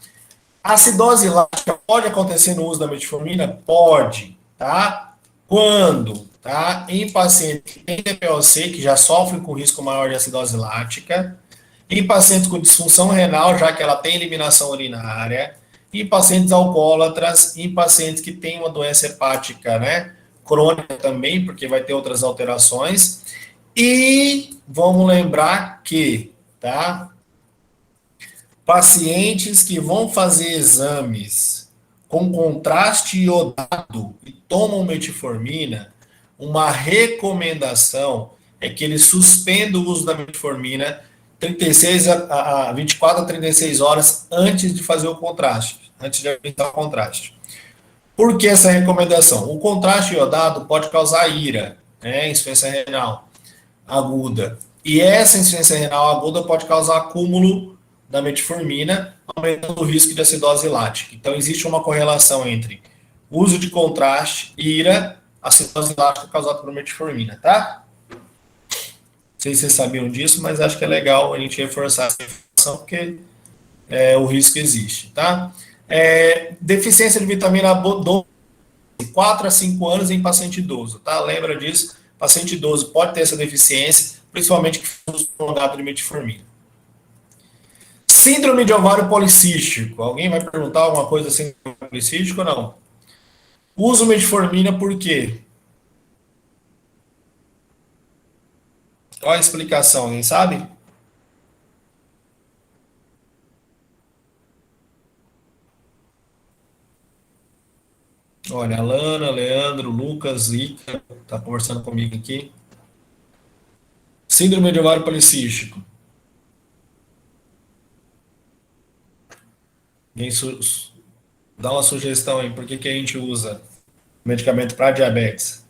A acidose lática pode acontecer no uso da metformina? Pode, tá? Quando? Tá? Em pacientes que têm TPOC, que já sofrem com risco maior de acidose lática, em pacientes com disfunção renal, já que ela tem eliminação urinária, em pacientes alcoólatras, em pacientes que têm uma doença hepática, né? Crônica também, porque vai ter outras alterações. E vamos lembrar que, tá? Pacientes que vão fazer exames com contraste iodado e tomam metformina, uma recomendação é que eles suspendam o uso da metformina 36 a 24 a 36 horas antes de fazer o contraste, antes de aplicar o contraste. Por que essa recomendação? O contraste iodado pode causar ira, né, insuficiência renal aguda. E essa insuficiência renal aguda pode causar acúmulo da metformina, aumentando o risco de acidose lática. Então, existe uma correlação entre uso de contraste, ira, acidose lática causada por metformina, tá? Não sei se vocês sabiam disso, mas acho que é legal a gente reforçar essa informação, porque o risco existe, tá? Deficiência de vitamina B12, 4 a 5 anos em paciente idoso, tá? Lembra disso? Paciente idoso pode ter essa deficiência, principalmente que foi uso prolongado de metformina. Síndrome de ovário policístico. Alguém vai perguntar alguma coisa assim do policístico ou não? Uso metformina por quê? Qual a explicação? Alguém sabe? Olha, Alana, Leandro, Lucas, Ica, tá conversando comigo aqui. Síndrome de ovário policístico. Alguém dá uma sugestão aí, por que a gente usa medicamento para diabetes?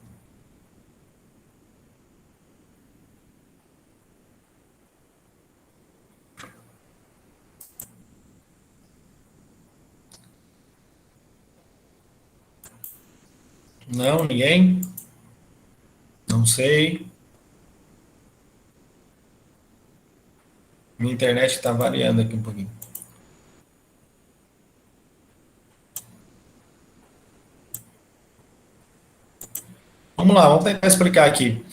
Não, ninguém? Não sei. Minha internet está variando aqui um pouquinho. Vamos lá, vamos tentar explicar aqui.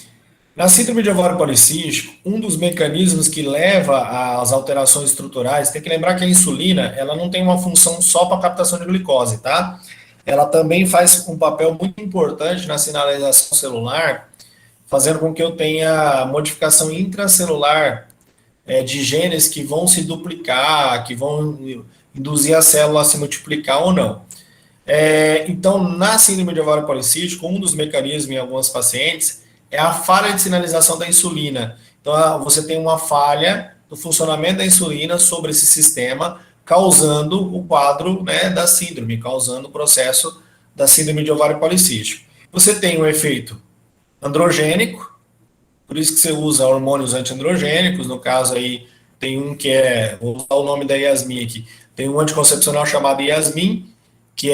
Na síndrome de ovário policístico, um dos mecanismos que leva às alterações estruturais, tem que lembrar que a insulina, ela não tem uma função só para captação de glicose, tá? Ela também faz um papel muito importante na sinalização celular, fazendo com que eu tenha modificação intracelular de genes que vão se duplicar, que vão induzir a célula a se multiplicar ou não. Então, na síndrome de ovário policístico, um dos mecanismos em alguns pacientes é a falha de sinalização da insulina. Então, você tem uma falha do funcionamento da insulina sobre esse sistema, causando o quadro, né, da síndrome, causando o processo da síndrome de ovário policístico. Você tem um efeito androgênico, por isso que você usa hormônios antiandrogênicos, no caso aí tem um que vou usar o nome da Yasmin aqui, tem um anticoncepcional chamado Yasmin, que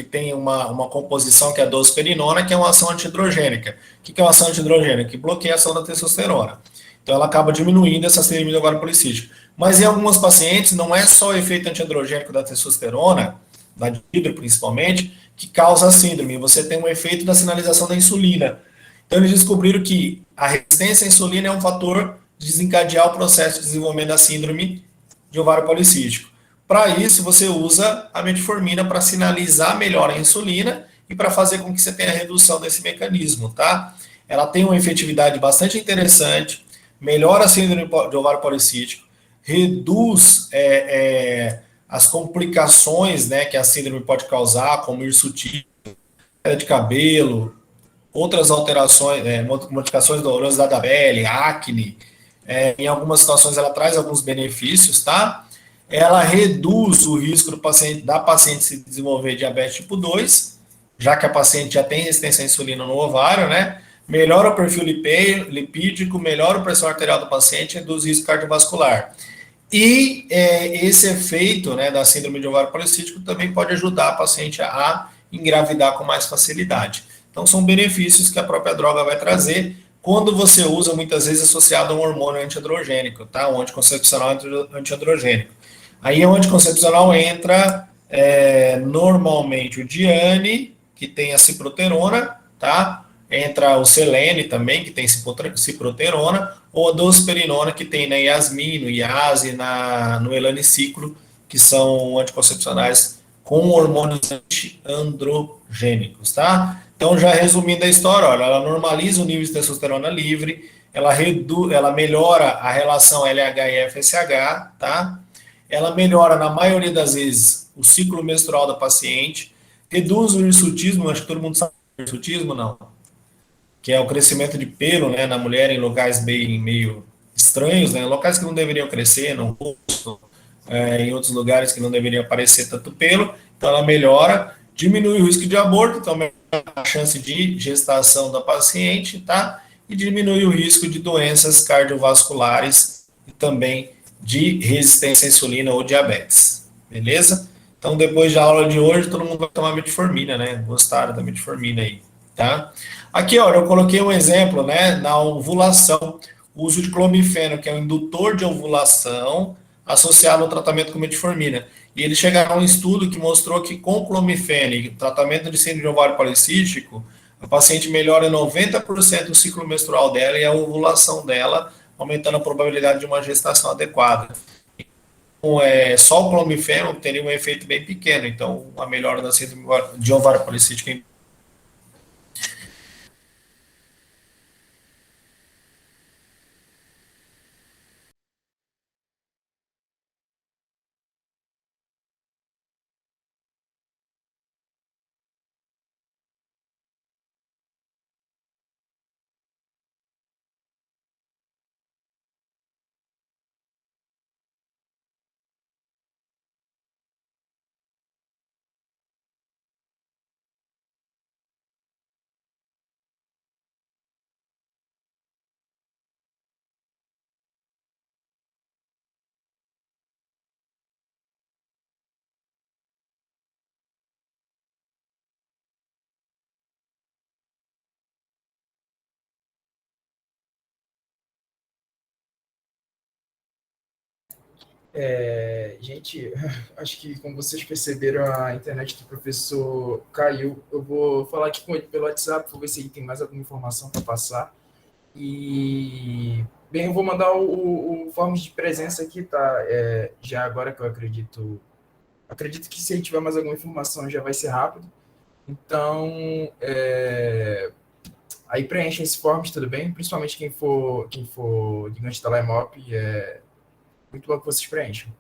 tem uma composição que é a dosperinona, que é uma ação antiandrogênica. O que é uma ação antiandrogênica? Que bloqueia a ação da testosterona. Então ela acaba diminuindo essa síndrome do ovário policístico. Mas em alguns pacientes não é só o efeito antiandrogênico da testosterona, da dihidro principalmente, que causa a síndrome. Você tem um efeito da sinalização da insulina. Então eles descobriram que a resistência à insulina é um fator de desencadear o processo de desenvolvimento da síndrome de ovário policístico. Para isso, você usa a metformina para sinalizar melhor a insulina e para fazer com que você tenha redução desse mecanismo, tá? Ela tem uma efetividade bastante interessante, melhora a síndrome de ovário policístico, reduz as complicações, né, que a síndrome pode causar, como hirsutismo, queda de cabelo, outras alterações, modificações dolorosas da pele, acne. Em algumas situações ela traz alguns benefícios, tá? Ela reduz o risco da paciente se desenvolver diabetes tipo 2, já que a paciente já tem resistência à insulina no ovário, né? Melhora o perfil lipídico, melhora a pressão arterial do paciente e reduz o risco cardiovascular. E esse efeito, né, da síndrome de ovário policístico também pode ajudar a paciente a engravidar com mais facilidade. Então, são benefícios que a própria droga vai trazer quando você usa, muitas vezes, associado a um hormônio antiandrogênico, tá? Um anticoncepcional antiandrogênico. Aí, o anticoncepcional entra normalmente o Diane, que tem a ciproterona, tá? Entra o Selene também, que tem ciproterona, ou a dosperinona, que tem na Yasmin, no Iase, no Elaniciclo, que são anticoncepcionais com hormônios antiandrogênicos, tá? Então, já resumindo a história, olha, ela normaliza o nível de testosterona livre, ela melhora a relação LH e FSH, tá? Ela melhora, na maioria das vezes, o ciclo menstrual da paciente, reduz o hirsutismo, acho que todo mundo sabe o hirsutismo, não, que é o crescimento de pelo, né, na mulher em locais meio estranhos, né, locais que não deveriam crescer, no rosto, em outros lugares que não deveria aparecer tanto pelo, então ela melhora, diminui o risco de aborto, então melhora a chance de gestação da paciente, tá? E diminui o risco de doenças cardiovasculares e também de resistência à insulina ou diabetes, beleza? Então, depois da aula de hoje, todo mundo vai tomar metformina, né? Gostaram da metformina aí, tá? Aqui, olha, eu coloquei um exemplo, né? Na ovulação, o uso de clomifeno, que é um indutor de ovulação, associado ao tratamento com metformina. E eles chegaram a um estudo que mostrou que com clomifeno e tratamento de síndrome de ovário policístico, a paciente melhora 90% o ciclo menstrual dela e a ovulação dela, aumentando a probabilidade de uma gestação adequada. Então, só o clomifeno teria um efeito bem pequeno, então a melhora da síndrome de ovário policístico Gente, acho que como vocês perceberam, a internet do professor caiu. Eu vou falar aqui com ele pelo WhatsApp, vou ver se ele tem mais alguma informação para passar. E, bem, eu vou mandar o form de presença aqui, tá? Já agora que eu acredito que se ele tiver mais alguma informação já vai ser rápido. Então, aí preencha esse form, tudo bem? Principalmente quem for gigante da Limop, é muito bom que vocês preencham.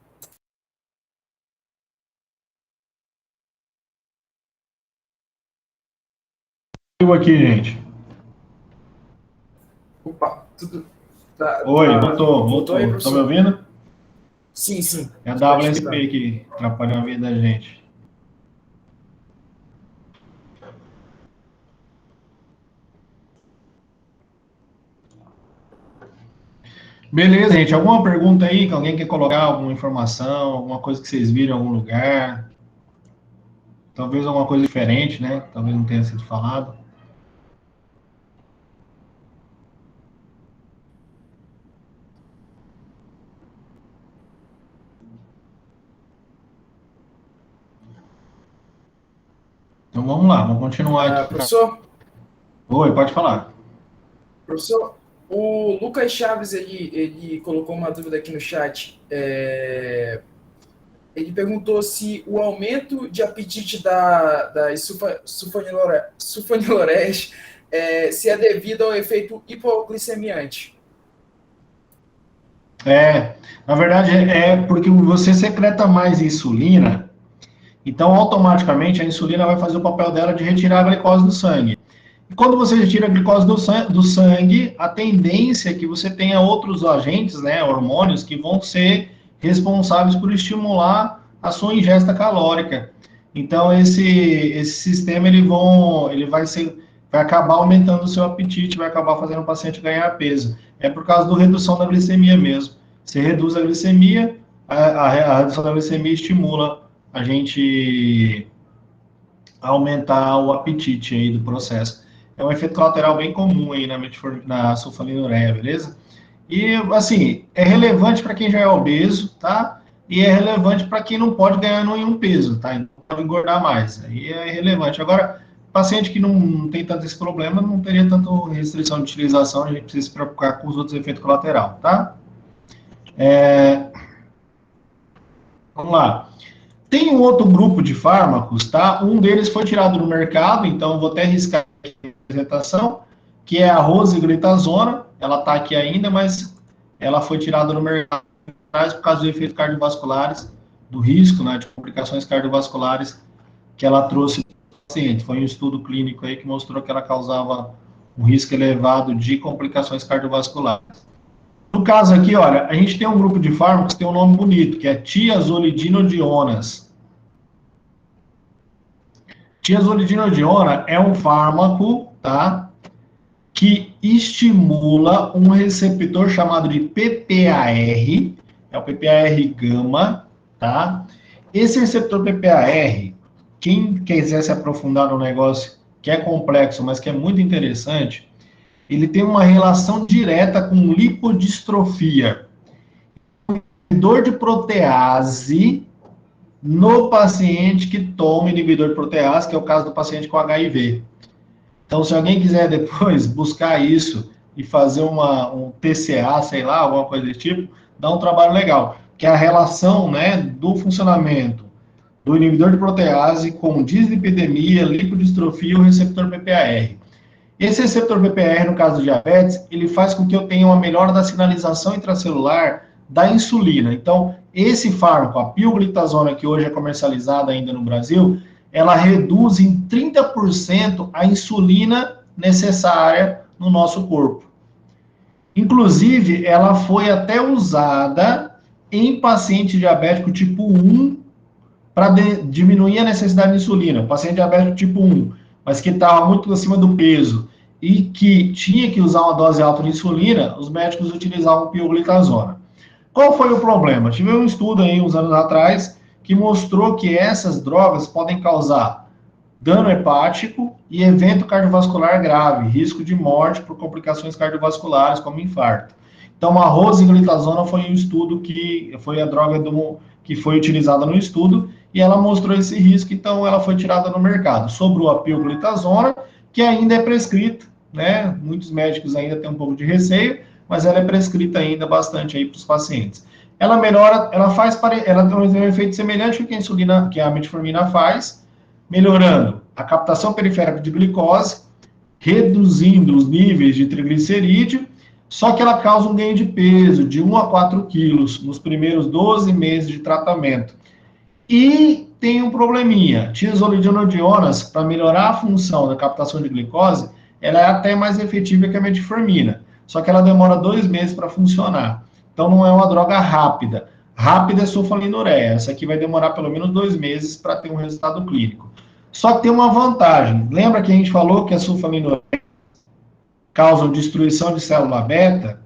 Eu aqui, gente. Opa, tudo. Oi, voltou. Aí, Estão me professor? ouvindo? Sim, É a estou te WSP escutando. que atrapalhou a vida da gente. Beleza, gente. Alguma pergunta aí? Que alguém quer colocar alguma informação, alguma coisa que vocês viram em algum lugar? Talvez alguma coisa diferente, né? Talvez não tenha sido falado. Então vamos lá, vamos continuar aqui. Professor, Oi, pode falar. professor, o Lucas Chaves, ele colocou uma dúvida aqui no chat. Ele perguntou se o aumento de apetite das sulfonilureias se é devido ao efeito hipoglicemiante. Na verdade, é porque você secreta mais insulina, então automaticamente a insulina vai fazer o papel dela de retirar a glicose do sangue. E quando você retira a glicose do sangue, a tendência é que você tenha outros agentes, né, hormônios, que vão ser responsáveis por estimular a sua ingesta calórica. Então, esse sistema vai acabar aumentando o seu apetite, vai acabar fazendo o paciente ganhar peso. É por causa da redução da glicemia mesmo. Você reduz a glicemia, a redução da glicemia estimula a gente aumentar o apetite aí do processo. É um efeito colateral bem comum aí na sulfonilureia, beleza? E, assim, é relevante para quem já é obeso, tá? E é relevante para quem não pode ganhar nenhum peso, tá? Então, engordar mais. Aí é relevante. Agora, paciente que não tem tanto esse problema, não teria tanta restrição de utilização, a gente precisa se preocupar com os outros efeitos colaterais, tá? Vamos lá. Tem um outro grupo de fármacos, tá? Um deles foi tirado do mercado, então vou até arriscar a apresentação, que é a rosiglitazona. Ela está aqui ainda, mas ela foi tirada do mercado por causa dos efeitos cardiovasculares, do risco, né, de complicações cardiovasculares que ela trouxe para o paciente. Foi um estudo clínico aí que mostrou que ela causava um risco elevado de complicações cardiovasculares. No caso aqui, olha, a gente tem um grupo de fármacos que tem um nome bonito, que é tiazolidinodionas. Tiazolidinodiona é um fármaco, tá, que estimula um receptor chamado de PPAR, é o PPAR gama, tá? Esse receptor PPAR, quem quiser se aprofundar no negócio, que é complexo, mas que é muito interessante, ele tem uma relação direta com lipodistrofia, inibidor de protease no paciente que toma inibidor de protease, que é o caso do paciente com HIV. Então, se alguém quiser depois buscar isso e fazer um TCA, sei lá, alguma coisa desse tipo, dá um trabalho legal, que é a relação, né, do funcionamento do inibidor de protease com dislipidemia, lipodistrofia e o receptor PPAR. Esse receptor PPAR, no caso do diabetes, ele faz com que eu tenha uma melhora da sinalização intracelular da insulina. Então, esse fármaco, a pioglitazona, que hoje é comercializada ainda no Brasil, ela reduz em 30% a insulina necessária no nosso corpo. Inclusive, ela foi até usada em paciente diabético tipo 1 para diminuir a necessidade de insulina. O paciente diabético tipo 1, mas que estava muito acima do peso e que tinha que usar uma dose alta de insulina, os médicos utilizavam pioglitazona. Qual foi o problema? Tive um estudo aí uns anos atrás que mostrou que essas drogas podem causar dano hepático e evento cardiovascular grave, risco de morte por complicações cardiovasculares, como infarto. Então, a rosiglitazona foi um estudo que foi a droga que foi utilizada no estudo e ela mostrou esse risco, então ela foi tirada no mercado. Sobrou a pioglitazona, que ainda é prescrita, né? Muitos médicos ainda têm um pouco de receio, mas ela é prescrita ainda bastante aí para os pacientes. Ela melhora, ela tem um efeito semelhante ao que a insulina, que a metformina faz, melhorando a captação periférica de glicose, reduzindo os níveis de triglicerídeo, só que ela causa um ganho de peso de 1 a 4 quilos nos primeiros 12 meses de tratamento. E tem um probleminha, tiazolidinodionas, para melhorar a função da captação de glicose, ela é até mais efetiva que a metformina, só que ela demora 2 meses para funcionar. Então não é uma droga rápida. Rápida é sulfonilureia, essa aqui vai demorar pelo menos 2 meses para ter um resultado clínico. Só que tem uma vantagem, lembra que a gente falou que a sulfonilureia causam destruição de célula beta?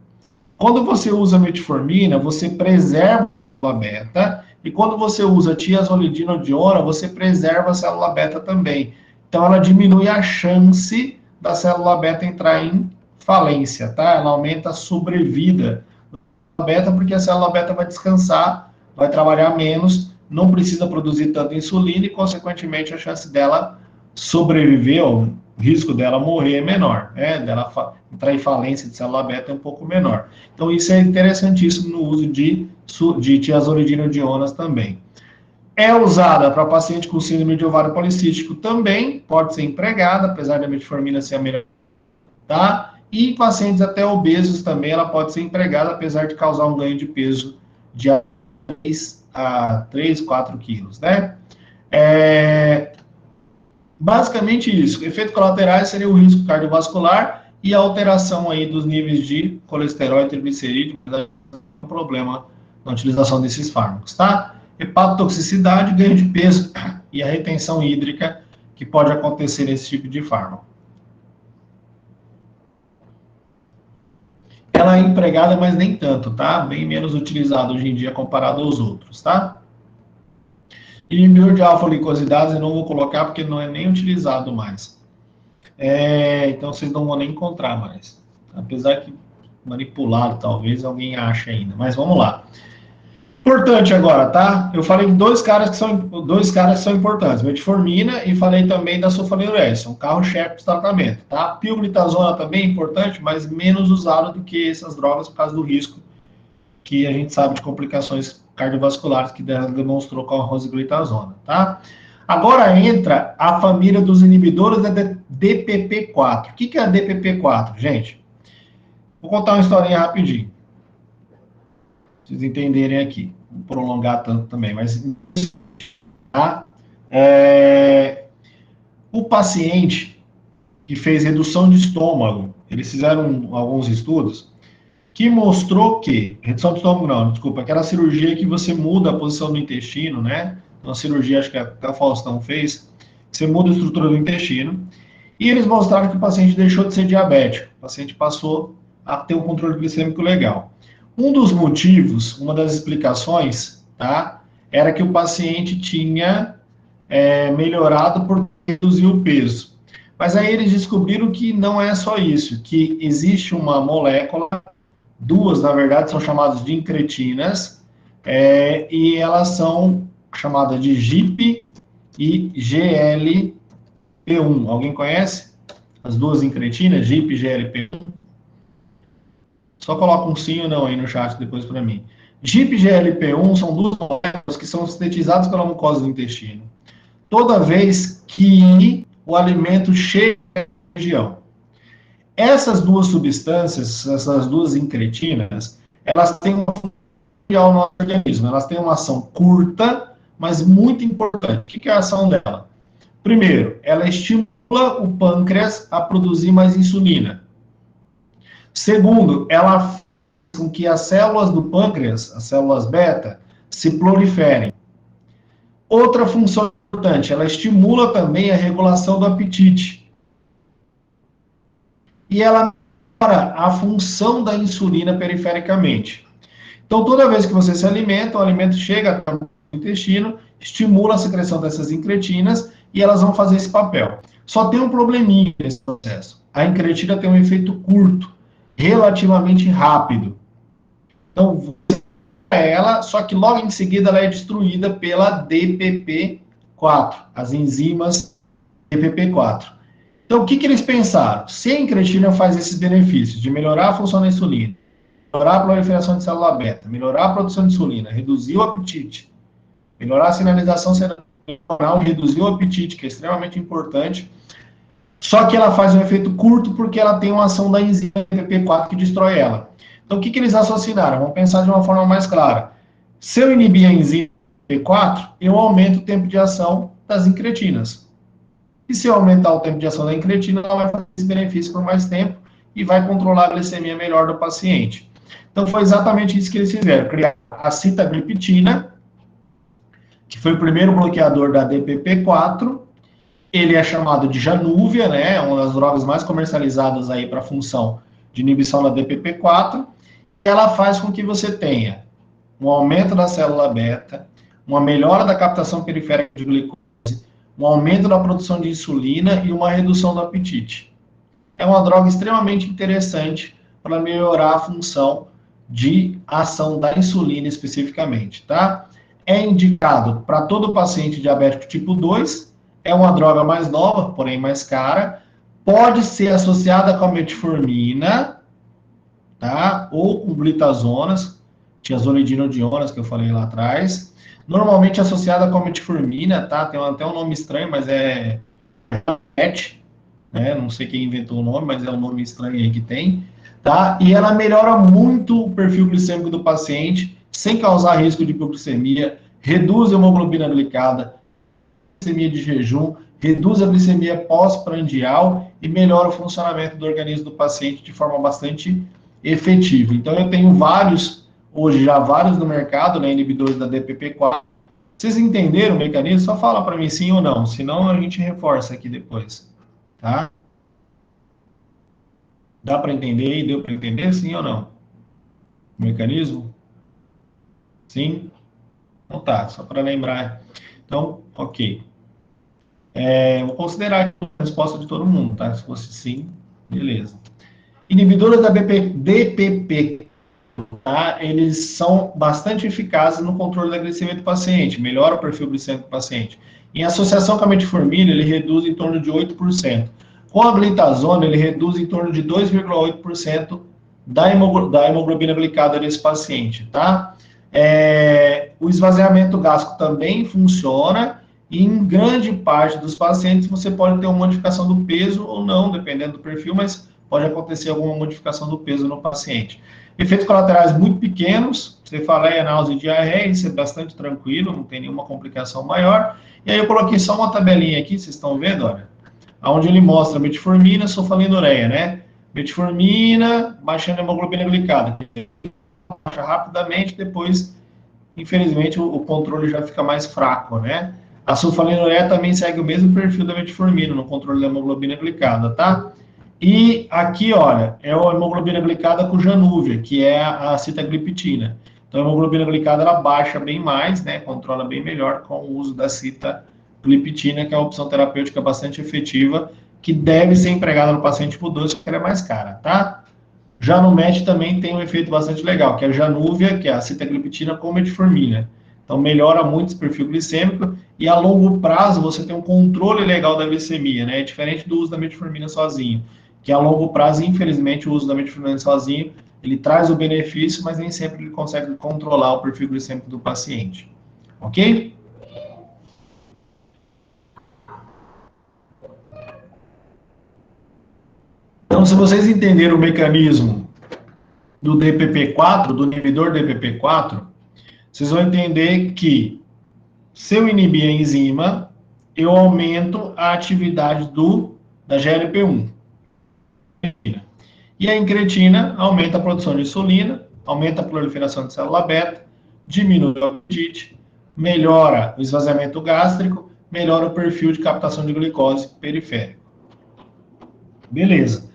Quando você usa metformina, você preserva a célula beta, e quando você usa tiazolidinodiona, você preserva a célula beta também. Então, ela diminui a chance da célula beta entrar em falência, tá? Ela aumenta a sobrevida da célula beta, porque a célula beta vai descansar, vai trabalhar menos, não precisa produzir tanta insulina e, consequentemente, a chance dela sobreviver, o risco dela morrer é menor, né? Dela entrar em falência de célula beta é um pouco menor. Então, isso é interessantíssimo no uso de tiazolidinodionas também. É usada para paciente com síndrome de ovário policístico também, pode ser empregada, apesar da metformina ser a melhor, tá? E em pacientes até obesos também, ela pode ser empregada, apesar de causar um ganho de peso de 3, 4 quilos, né? Basicamente isso. Efeitos colaterais seria o risco cardiovascular e a alteração aí dos níveis de colesterol e triglicerídeo, um problema na utilização desses fármacos, tá? Hepatotoxicidade, ganho de peso e a retenção hídrica que pode acontecer nesse tipo de fármaco. Ela é empregada, mas nem tanto, tá? Bem menos utilizada hoje em dia comparado aos outros, tá? Inibidor de alfa-glicosidase eu não vou colocar porque não é nem utilizado mais. Então vocês não vão nem encontrar mais. Apesar que manipulado, talvez alguém ache ainda. Mas vamos lá. Importante agora, tá? Eu falei de dois caras que são importantes, metformina e falei também da sulfonilureia, são carro-chefe do tratamento, tá? Pioglitazona também é importante, mas menos usado do que essas drogas por causa do risco que a gente sabe de complicações cardiovasculares que demonstrou com a rosiglitazona, tá? Agora entra a família dos inibidores da DPP-4. O que é a DPP-4, gente? Vou contar uma historinha rapidinho. Pra vocês entenderem aqui. Vou prolongar tanto também, mas... Tá? O paciente que fez redução de estômago, eles fizeram alguns estudos que mostrou que... Redução de estômago não, desculpa. Aquela cirurgia que você muda a posição do intestino, né? Uma cirurgia, acho que até o Faustão fez. Você muda a estrutura do intestino. E eles mostraram que o paciente deixou de ser diabético. O paciente passou a ter um controle glicêmico legal. Um dos motivos, uma das explicações, tá? Era que o paciente tinha melhorado por reduzir o peso. Mas aí eles descobriram que não é só isso, que existe uma molécula, duas, na verdade, são chamadas de incretinas, e elas são chamadas de GIP e GLP-1. Alguém conhece? As duas incretinas, GIP e GLP-1? Só coloca um sim ou não aí no chat depois para mim. GIP e GLP-1 são duas moléculas que são sintetizadas pela mucosa do intestino. Toda vez que o alimento chega na região. Essas duas substâncias, essas duas incretinas, elas têm uma função no nosso organismo. Elas têm uma ação curta, mas muito importante. O que é a ação dela? Primeiro, ela estimula o pâncreas a produzir mais insulina. Segundo, ela faz com que as células do pâncreas, as células beta, se proliferem. Outra função importante, ela estimula também a regulação do apetite. E ela melhora a função da insulina perifericamente. Então, toda vez que você se alimenta, o alimento chega até o intestino, estimula a secreção dessas incretinas e elas vão fazer esse papel. Só tem um probleminha nesse processo. A incretina tem um efeito curto, relativamente rápido. Então, ela, só que logo em seguida ela é destruída pela DPP-4, as enzimas DPP-4. Então, o que eles pensaram? Se a incretina faz esses benefícios de melhorar a função da insulina, melhorar a proliferação de célula beta, melhorar a produção de insulina, reduzir o apetite, melhorar a sinalização cerebral, reduzir o apetite, que é extremamente importante, só que ela faz um efeito curto porque ela tem uma ação da enzima DPP-4 que destrói ela. Então, o que eles raciocinaram? Vamos pensar de uma forma mais clara. Se eu inibir a enzima DPP-4, eu aumento o tempo de ação das incretinas. E se eu aumentar o tempo de ação da incretina, ela vai fazer esse benefício por mais tempo e vai controlar a glicemia melhor do paciente. Então, foi exatamente isso que eles fizeram. Criar a sitagliptina, que foi o primeiro bloqueador da DPP-4. Ele é chamado de Januvia, né? Uma das drogas mais comercializadas aí para a função de inibição da DPP-4. Ela faz com que você tenha um aumento da célula beta, uma melhora da captação periférica de glicose, um aumento da produção de insulina e uma redução do apetite. É uma droga extremamente interessante para melhorar a função de ação da insulina especificamente, tá? É indicado para todo paciente diabético tipo 2, é uma droga mais nova, porém mais cara, pode ser associada com a metformina, tá? Ou com glitazonas, tiazolidinodionas, que eu falei lá atrás, normalmente associada com a metformina, tá? Tem até um nome estranho, mas é PET, né? Não sei quem inventou o nome, mas é um nome estranho aí que tem, tá? E ela melhora muito o perfil glicêmico do paciente, sem causar risco de hipoglicemia, reduz a hemoglobina glicada, glicemia de jejum, reduz a glicemia pós-prandial e melhora o funcionamento do organismo do paciente de forma bastante efetiva. Então, eu tenho vários, hoje já vários no mercado, né, inibidores da DPP-4. Vocês entenderam o mecanismo? Só fala para mim sim ou não, senão a gente reforça aqui depois, tá? Dá para entender? Deu para entender, sim ou não? O mecanismo? Sim? Então tá, só para lembrar. Então, ok. Vou considerar a resposta de todo mundo, tá? Se fosse sim, beleza. Inibidores da DPP, tá? Eles são bastante eficazes no controle da glicemia do paciente, melhora o perfil glicêmico do paciente. Em associação com a metformina, ele reduz em torno de 8%. Com a glitazona, ele reduz em torno de 2,8% da hemoglobina glicada desse paciente, tá? O esvaziamento gástrico também funciona, e em grande parte dos pacientes você pode ter uma modificação do peso ou não, dependendo do perfil, mas pode acontecer alguma modificação do peso no paciente. Efeitos colaterais muito pequenos, cefaleia, náusea e diarreia, isso é bastante tranquilo, não tem nenhuma complicação maior. E aí eu coloquei só uma tabelinha aqui, vocês estão vendo, olha, onde ele mostra metformina, sulfonilureia, né? Metformina, baixando a hemoglobina glicada. Baixa rapidamente, depois, infelizmente, o controle já fica mais fraco, né? A sulfonilureia também segue o mesmo perfil da metformina no controle da hemoglobina glicada, tá? E aqui, olha, é a hemoglobina glicada com Januvia, que é a sitagliptina. Então, a hemoglobina glicada, ela baixa bem mais, né? Controla bem melhor com o uso da sitagliptina, que é uma opção terapêutica bastante efetiva, que deve ser empregada no paciente tipo 2, porque ela é mais cara, tá? Já no MET também tem um efeito bastante legal, que é a Januvia, que é a sitagliptina com metformina. Então, melhora muito esse perfil glicêmico e a longo prazo você tem um controle legal da glicemia, né? É diferente do uso da metformina sozinho, que a longo prazo, infelizmente, o uso da metformina sozinho, ele traz o benefício, mas nem sempre ele consegue controlar o perfil glicêmico do paciente. Ok? Então, se vocês entenderam o mecanismo do DPP-4, do inibidor DPP-4, vocês vão entender que, se eu inibir a enzima, eu aumento a atividade da GLP-1. E a incretina aumenta a produção de insulina, aumenta a proliferação de célula beta, diminui o apetite, melhora o esvaziamento gástrico, melhora o perfil de captação de glicose periférico. Beleza.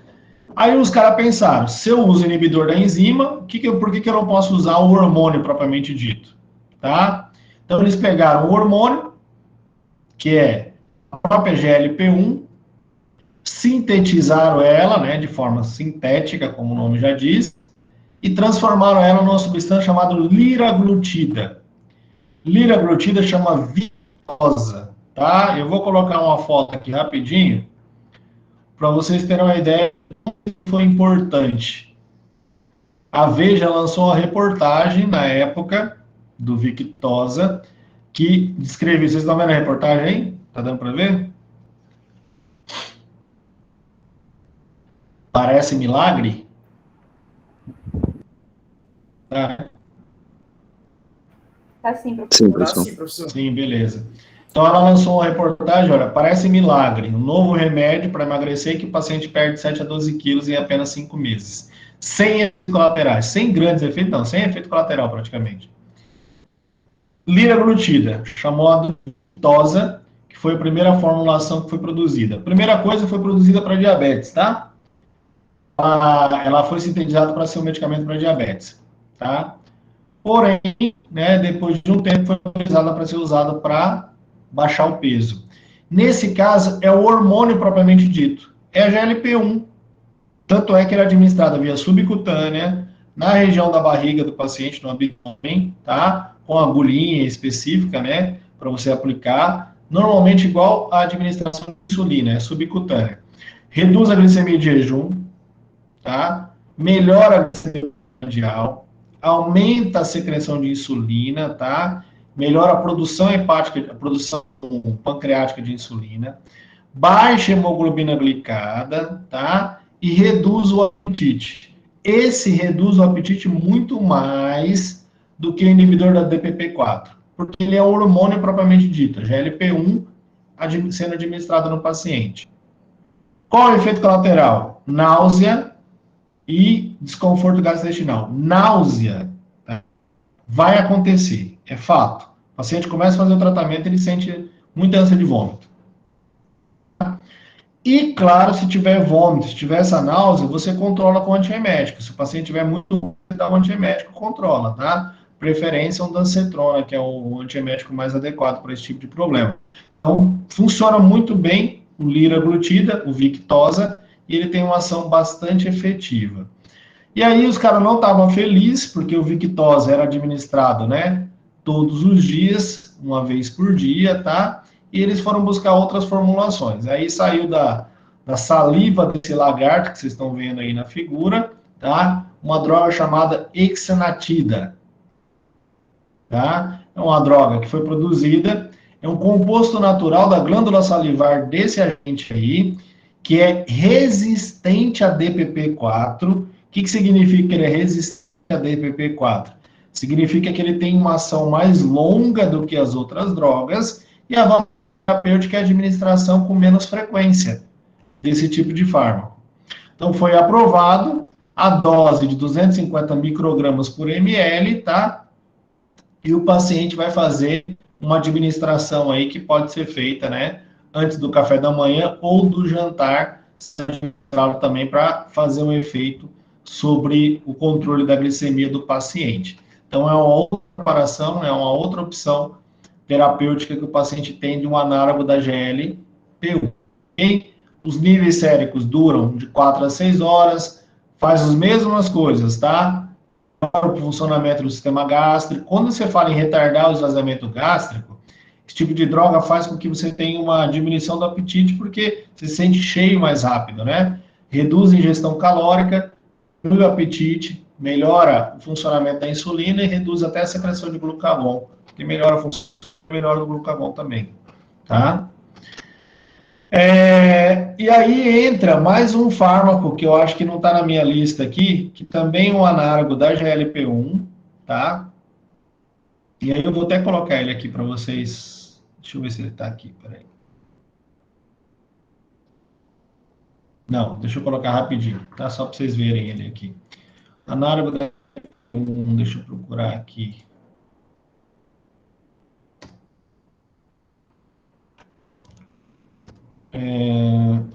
Aí os caras pensaram, se eu uso inibidor da enzima, por que eu não posso usar o hormônio propriamente dito? Tá? Então eles pegaram o hormônio, que é a própria GLP-1, sintetizaram ela, né, de forma sintética, como o nome já diz, e transformaram ela numa substância chamada liraglutida. Liraglutida chama vicosa, tá? Eu vou colocar uma foto aqui rapidinho para vocês terem uma ideia de que foi importante. A Veja lançou uma reportagem na época do Victoza que descrevia. Vocês estão vendo a reportagem aí? Tá dando para ver? Parece milagre? Tá. Tá sim, professor. Sim, professor. Sim, professor. Sim, beleza. Então ela lançou uma reportagem, olha, parece milagre, um novo remédio para emagrecer que o paciente perde 7 a 12 quilos em apenas 5 meses. Sem efeitos colaterais, sem grandes efeitos, não, sem efeito colateral praticamente. Liraglutida, chamou a Victoza, que foi a primeira formulação que foi produzida. A primeira coisa foi produzida para diabetes, tá? Ela foi sintetizada para ser um medicamento para diabetes, tá? Porém, né, depois de um tempo foi autorizada para ser usada para baixar o peso. Nesse caso, é o hormônio propriamente dito, é a GLP-1. Tanto é que ele é administrado via subcutânea, na região da barriga do paciente, no abdômen, tá? Com agulhinha específica, né, para você aplicar. Normalmente igual a administração de insulina, é subcutânea. Reduz a glicemia de jejum, tá? Melhora a glicemia arterial, aumenta a secreção de insulina, tá? Melhora a produção hepática, a produção pancreática de insulina, baixa a hemoglobina glicada, tá? E reduz o apetite. Esse reduz o apetite muito mais do que o inibidor da DPP-4, porque ele é o hormônio propriamente dito, GLP-1 sendo administrado no paciente. Qual é o efeito colateral? Náusea e desconforto gastrointestinal. Náusea, tá? Vai acontecer, é fato. O paciente começa a fazer o tratamento, ele sente muita ânsia de vômito. E, claro, se tiver vômito, se tiver essa náusea, você controla com antiemético. Se o paciente tiver muito, você dá um antiemético, controla, tá? Preferência um dancetrona, que é o antiemético mais adequado para esse tipo de problema. Então, funciona muito bem o liraglutida, o Victoza, e ele tem uma ação bastante efetiva. E aí os caras não estavam felizes, porque o Victoza era administrado, né, todos os dias, uma vez por dia, tá? E eles foram buscar outras formulações. Aí saiu da saliva desse lagarto, que vocês estão vendo aí na figura, tá? Uma droga chamada exenatida, tá? É uma droga que foi produzida, é um composto natural da glândula salivar desse agente aí, que é resistente a DPP-4. O que significa que ele é resistente a DPP-4? Significa que ele tem uma ação mais longa do que as outras drogas e a vantagem terapêutica é a administração com menos frequência desse tipo de fármaco. Então, foi aprovado a dose de 250 microgramas por ml, tá? E o paciente vai fazer uma administração aí que pode ser feita, né, antes do café da manhã ou do jantar, também para fazer um efeito sobre o controle da glicemia do paciente. Então, é uma outra preparação, é uma outra opção terapêutica que o paciente tem de um análogo da GLP-1. Okay? Os níveis séricos duram de 4 a 6 horas, faz as mesmas coisas, tá? Para o funcionamento do sistema gástrico. Quando você fala em retardar o esvaziamento gástrico, esse tipo de droga faz com que você tenha uma diminuição do apetite, porque você se sente cheio mais rápido, né? Reduz a ingestão calórica, diminui o apetite, melhora o funcionamento da insulina e reduz até a secreção de glucagon, que melhora a função do glucagon também, tá? E aí entra mais um fármaco que eu acho que não está na minha lista aqui, que também é um análogo da GLP-1, tá? E aí eu vou até colocar ele aqui para vocês. Deixa eu ver se ele está aqui, peraí. Não, deixa eu colocar rapidinho, tá? Só para vocês verem ele aqui. Análogo da GLP-1, deixa eu procurar aqui.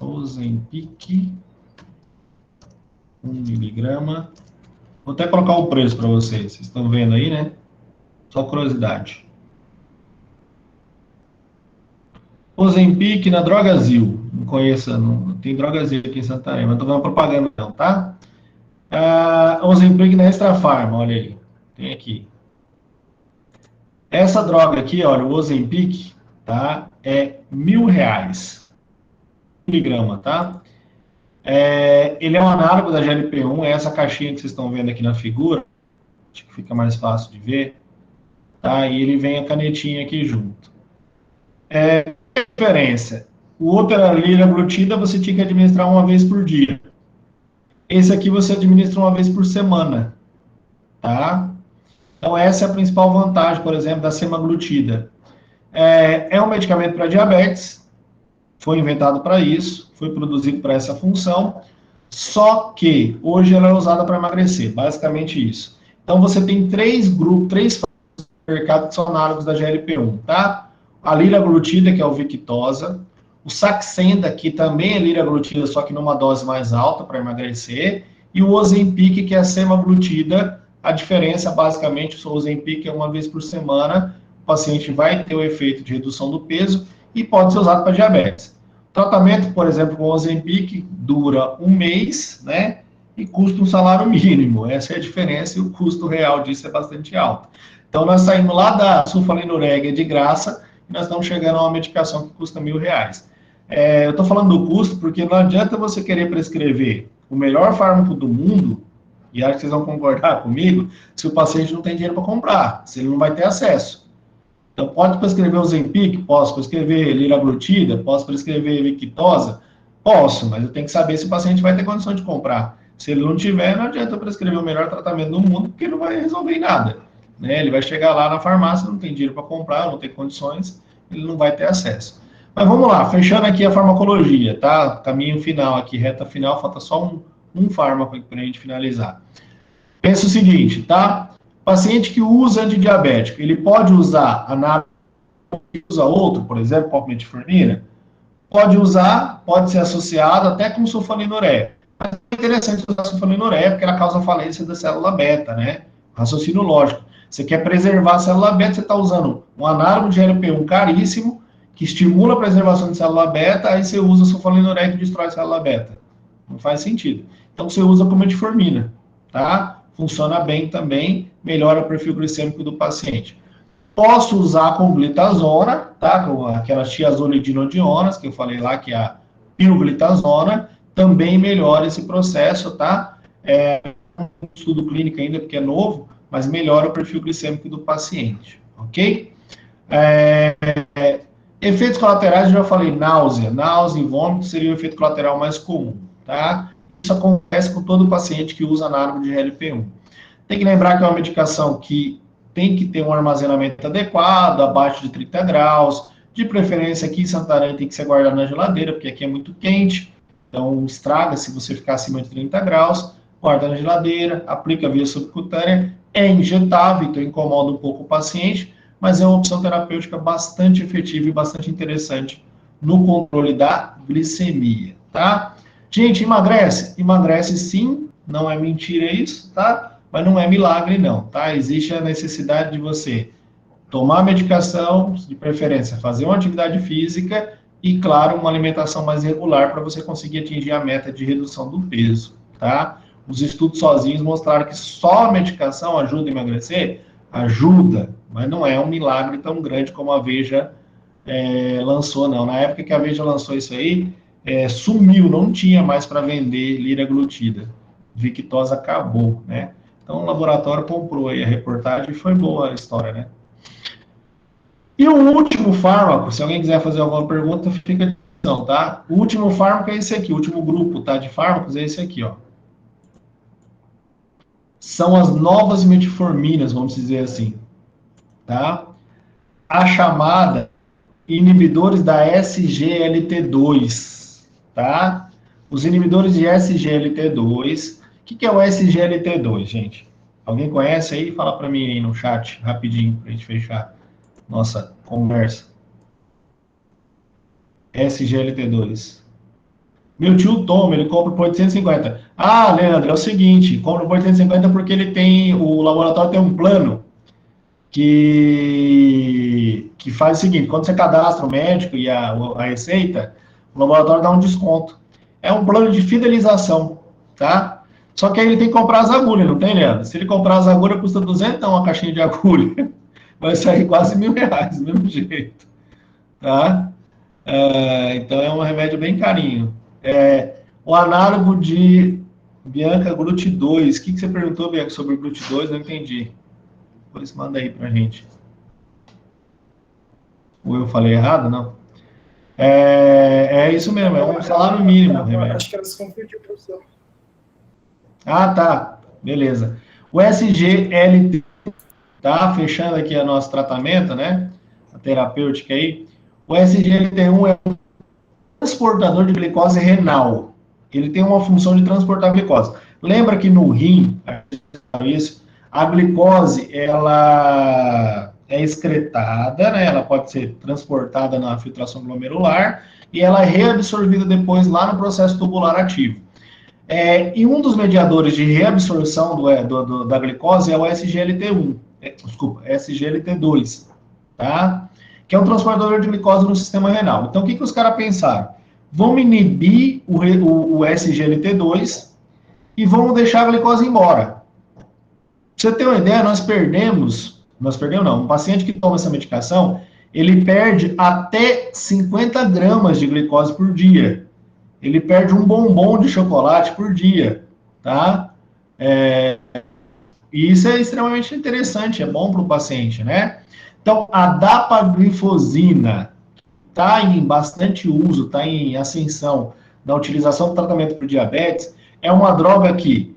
Ozempic, 1 miligrama. Vou até colocar o preço para vocês. Vocês estão vendo aí, né? Só curiosidade. Ozempic na Drogazil. Não conheço, não tem Drogazil aqui em Santarém, mas não estou vendo propaganda não, tá? Ozempic na Extra Farma, olha aí. Tem aqui. Essa droga aqui, olha, o Ozempic, tá? É R$1.000. Miligrama, tá? Ele é um análogo da GLP-1, é essa caixinha que vocês estão vendo aqui na figura, acho que fica mais fácil de ver, tá? E ele vem a canetinha aqui junto. A diferença, o outro era liraglutida, você tinha que administrar uma vez por dia. Esse aqui você administra uma vez por semana, tá? Então essa é a principal vantagem, por exemplo, da semaglutida. É um medicamento para diabetes, foi inventado para isso, foi produzido para essa função, só que hoje ela é usada para emagrecer, basicamente isso. Então você tem três grupos no mercado que são análogos da GLP-1, tá? A liraglutida, que é o Victoza, o Saxenda, que também é liraglutida, só que numa dose mais alta para emagrecer, e o Ozempic, que é a semaglutida. A diferença, basicamente, o Ozempic é uma vez por semana, o paciente vai ter o efeito de redução do peso e pode ser usado para diabetes. O tratamento, por exemplo, com o Ozempic dura um mês, né, e custa um salário mínimo. Essa é a diferença e o custo real disso é bastante alto. Então, nós saímos lá da sulfonilureia de graça e nós estamos chegando a uma medicação que custa R$1.000. Eu estou falando do custo porque não adianta você querer prescrever o melhor fármaco do mundo, e acho que vocês vão concordar comigo, se o paciente não tem dinheiro para comprar, se ele não vai ter acesso. Então, pode prescrever o Ozempic? Posso prescrever liraglutida? Posso prescrever Victoza? Posso, mas eu tenho que saber se o paciente vai ter condição de comprar. Se ele não tiver, não adianta eu prescrever o melhor tratamento do mundo, porque não vai resolver em nada. Né? Ele vai chegar lá na farmácia, não tem dinheiro para comprar, não tem condições, ele não vai ter acesso. Mas vamos lá, fechando aqui a farmacologia, tá? Caminho final aqui, reta final, falta só um fármaco para a gente finalizar. Pensa o seguinte, tá? Paciente que usa antidiabético, ele pode usar análogo que usa outro, por exemplo, como metformina? Pode usar, pode ser associado até com sulfonilureia. Mas é interessante usar sulfonilureia porque ela causa falência da célula beta, né? Raciocínio lógico. Você quer preservar a célula beta, você está usando um análogo de GLP-1 caríssimo, que estimula a preservação de célula beta, aí você usa sulfonilureia que destrói a célula beta. Não faz sentido. Então você usa com metformina, tá? Funciona bem também, melhora o perfil glicêmico do paciente. Posso usar com glitazona, tá? Com aquelas tiazolidinodionas, que eu falei lá, que é a pioglitazona, também melhora esse processo, tá? Um estudo clínico ainda, porque é novo, mas melhora o perfil glicêmico do paciente, ok? Efeitos colaterais, eu já falei, náusea e vômito seria o efeito colateral mais comum, tá? Isso acontece com todo paciente que usa análogo de GLP-1. Tem que lembrar que é uma medicação que tem que ter um armazenamento adequado, abaixo de 30 graus, de preferência aqui em Santarém tem que ser guardado na geladeira, porque aqui é muito quente, então estraga se você ficar acima de 30 graus, guarda na geladeira, aplica via subcutânea, é injetável, então incomoda um pouco o paciente, mas é uma opção terapêutica bastante efetiva e bastante interessante no controle da glicemia, tá? Gente, emagrece? Emagrece sim, não é mentira isso, tá? Mas não é milagre não, tá? Existe a necessidade de você tomar medicação, de preferência fazer uma atividade física e, claro, uma alimentação mais regular para você conseguir atingir a meta de redução do peso, tá? Os estudos sozinhos mostraram que só a medicação ajuda a emagrecer? Ajuda, mas não é um milagre tão grande como a Veja lançou, não. Na época que a Veja lançou isso aí, sumiu, não tinha mais para vender liraglutida. Victoza acabou, né? Então o laboratório comprou aí a reportagem e foi boa a história, né? E o último fármaco, se alguém quiser fazer alguma pergunta, fica à disposição, tá? O último fármaco é esse aqui, o último grupo, tá, de fármacos é esse aqui, ó. São as novas metforminas, vamos dizer assim, tá? A chamada inibidores da SGLT2, tá? Os inibidores de SGLT2. O que é o SGLT2, gente? Alguém conhece aí? Fala para mim aí no chat, rapidinho, para a gente fechar nossa conversa. SGLT2. Meu tio toma, ele compra por 850. Ah, Leandro, é o seguinte, compra por 850 porque o laboratório tem um plano que faz o seguinte, quando você cadastra o médico e a receita, o laboratório dá um desconto. É um plano de fidelização, tá? Só que aí ele tem que comprar as agulhas, não tem, Leandro? Se ele comprar as agulhas, custa 200 uma caixinha de agulha. Vai sair quase R$ 1.000, do mesmo jeito. Tá? Então é um remédio bem carinho. O análogo de Bianca GLUT2. O que você perguntou, Bianca, sobre o GLUT2? Não entendi. Depois manda aí pra gente. Ou eu falei errado? Não. É isso mesmo, é um salário mínimo. Acho que ela se confundiu, professor. Ah, tá. Beleza. O SGLT, tá? Fechando aqui o nosso tratamento, né? A terapêutica aí. O SGLT1 é um transportador de glicose renal. Ele tem uma função de transportar glicose. Lembra que no rim, isso, a glicose, ela é excretada, né? Ela pode ser transportada na filtração glomerular e ela é reabsorvida depois lá no processo tubular ativo. E um dos mediadores de reabsorção da glicose é o SGLT1, SGLT2, tá? Que é um transportador de glicose no sistema renal. Então, o que os caras pensaram? Vamos inibir o SGLT2 e vamos deixar a glicose embora. Pra você ter uma ideia, um paciente que toma essa medicação, ele perde até 50 gramas de glicose por dia. Ele perde um bombom de chocolate por dia, tá? E isso é extremamente interessante, é bom para o paciente, né? Então, a dapaglifosina está em bastante uso, está em ascensão na utilização do tratamento para diabetes, é uma droga que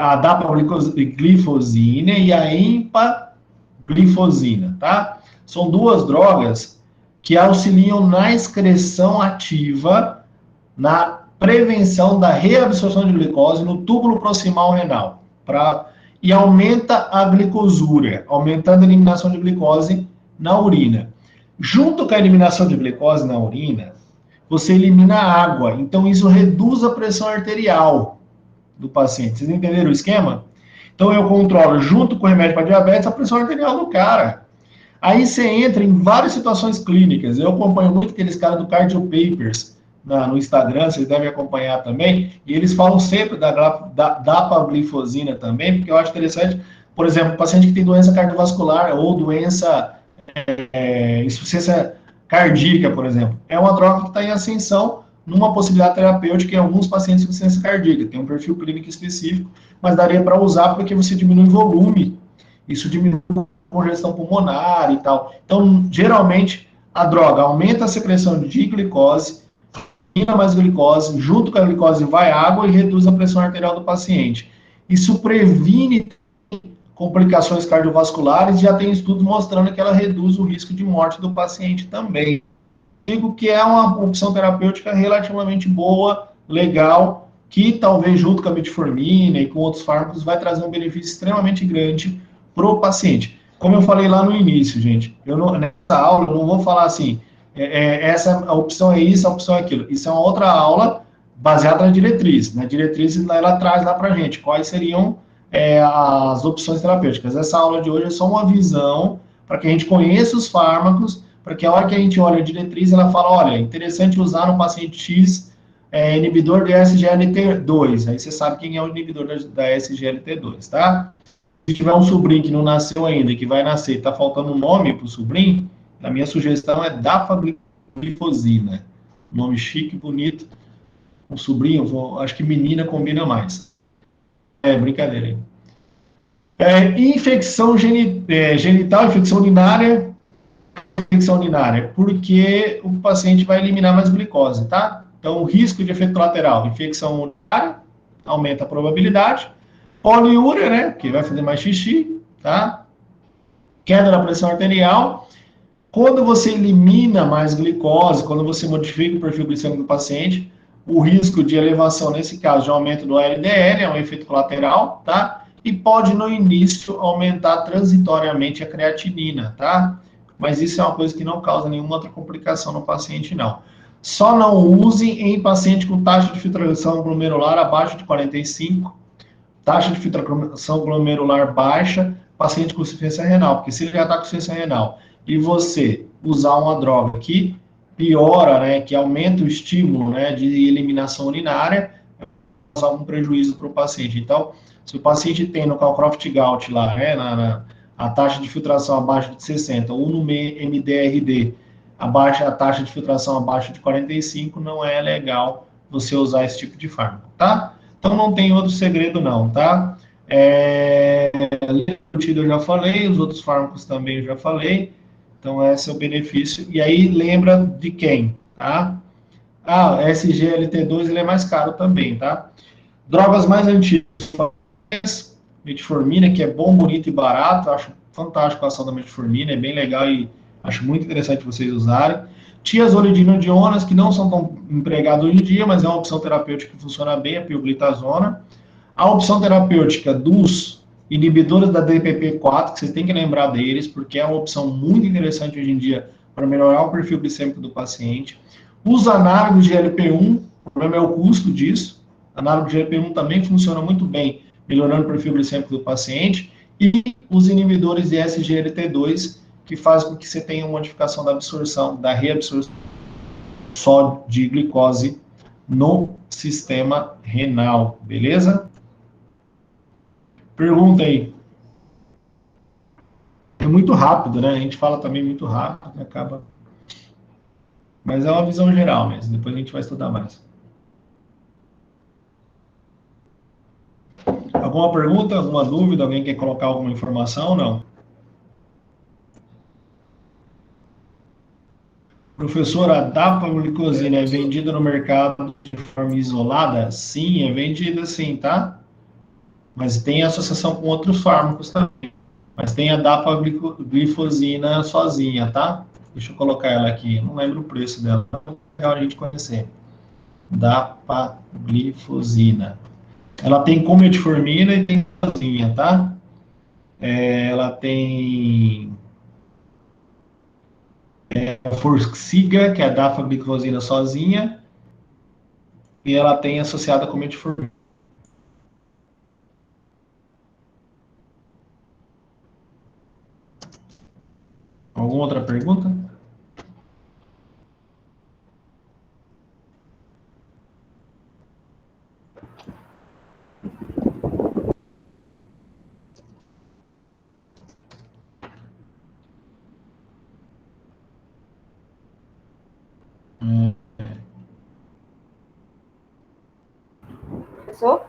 a dapaglifosina e a empaglifosina, tá? São duas drogas que auxiliam na excreção ativa, na prevenção da reabsorção de glicose no túbulo proximal renal, e aumenta a glicosúria, aumentando a eliminação de glicose na urina. Junto com a eliminação de glicose na urina, você elimina a água, então isso reduz a pressão arterial do paciente. Vocês entenderam o esquema? Então eu controlo, junto com o remédio para diabetes, a pressão arterial do cara. Aí você entra em várias situações clínicas. Eu acompanho muito aqueles caras do Cardio Papers no Instagram, vocês devem acompanhar também, e eles falam sempre da dapaglifosina também, porque eu acho interessante, por exemplo, paciente que tem doença cardiovascular ou doença insuficiência cardíaca, por exemplo, é uma droga que está em ascensão numa possibilidade terapêutica em alguns pacientes com insuficiência cardíaca, tem um perfil clínico específico, mas daria para usar porque você diminui o volume, isso diminui a congestão pulmonar e tal. Então, geralmente, a droga aumenta a secreção de glicose, elimina mais glicose, junto com a glicose vai água e reduz a pressão arterial do paciente. Isso previne complicações cardiovasculares e já tem estudos mostrando que ela reduz o risco de morte do paciente também. Digo que é uma opção terapêutica relativamente boa, legal, que talvez junto com a metformina e com outros fármacos vai trazer um benefício extremamente grande para o paciente. Como eu falei lá no início, gente, nessa aula eu não vou falar assim, a opção é isso, a opção é aquilo. Isso é uma outra aula baseada na diretriz. Na diretriz, ela traz lá para a gente quais seriam as opções terapêuticas. Essa aula de hoje é só uma visão para que a gente conheça os fármacos, para que a hora que a gente olha a diretriz, ela fala, olha, é interessante usar no paciente X inibidor de SGLT2. Aí você sabe quem é o inibidor da SGLT2, tá? Se tiver um sobrinho que não nasceu ainda, que vai nascer, está faltando um nome para o sobrinho, a minha sugestão é dapaglifosina. Nome chique, bonito. Um sobrinho, acho que menina combina mais. Brincadeira aí. Infecção genital, infecção urinária, porque o paciente vai eliminar mais glicose, tá? Então, o risco de efeito colateral, infecção urinária, aumenta a probabilidade. Poliúria, né, que vai fazer mais xixi, tá? Queda da pressão arterial. Quando você elimina mais glicose, quando você modifica o perfil glicêmico do paciente, o risco de elevação, nesse caso, de aumento do LDL, é um efeito colateral, tá? E pode, no início, aumentar transitoriamente a creatinina, tá? Mas isso é uma coisa que não causa nenhuma outra complicação no paciente, não. Só não use em paciente com taxa de filtração glomerular abaixo de 45, taxa de filtração glomerular baixa, paciente com insuficiência renal, porque se ele já está com insuficiência renal e você usar uma droga que piora, né, que aumenta o estímulo, né, de eliminação urinária, causar algum prejuízo para o paciente. Então, se o paciente tem no Calcroft-Gault lá, né, a taxa de filtração abaixo de 60, ou no MDRD, a taxa de filtração abaixo de 45, não é legal você usar esse tipo de fármaco, tá? Então, não tem outro segredo não, tá? Eu já falei, os outros fármacos também eu já falei, então esse é o benefício. E aí, lembra de quem, tá? Ah, SGLT2, ele é mais caro também, tá? Drogas mais antigas, metformina, que é bom, bonito e barato, acho fantástico a ação da metformina, é bem legal e acho muito interessante vocês usarem. Tiazoledinodionas, que não são tão empregadas hoje em dia, mas é uma opção terapêutica que funciona bem, a pioglitazona. A opção terapêutica dos inibidores da DPP-4, que vocês têm que lembrar deles, porque é uma opção muito interessante hoje em dia para melhorar o perfil glicêmico do paciente. Os análogos de LP1, o problema é o custo disso. Análogo de LP1 também funciona muito bem, melhorando o perfil glicêmico do paciente. E os inibidores de SGLT2, que fazem com que você tenha uma modificação da absorção, da reabsorção só de glicose no sistema renal, beleza? Pergunta aí. É muito rápido, né? A gente fala também muito rápido, acaba. Mas é uma visão geral mesmo, depois a gente vai estudar mais. Alguma pergunta, alguma dúvida? Alguém quer colocar alguma informação ou não? Professora, a dapagliflozina é vendida no mercado de forma isolada? Sim, é vendida sim, tá? Mas tem associação com outros fármacos também. Mas tem a dapagliflozina sozinha, tá? Deixa eu colocar ela aqui, não lembro o preço dela. É legal a gente conhecer. Dapagliflozina. Ela tem com metformina e tem sozinha, tá? Ela tem a Forxiga, que é a dapagliflozina sozinha, e ela tem associada com metformina. Alguma outra pergunta? Professor?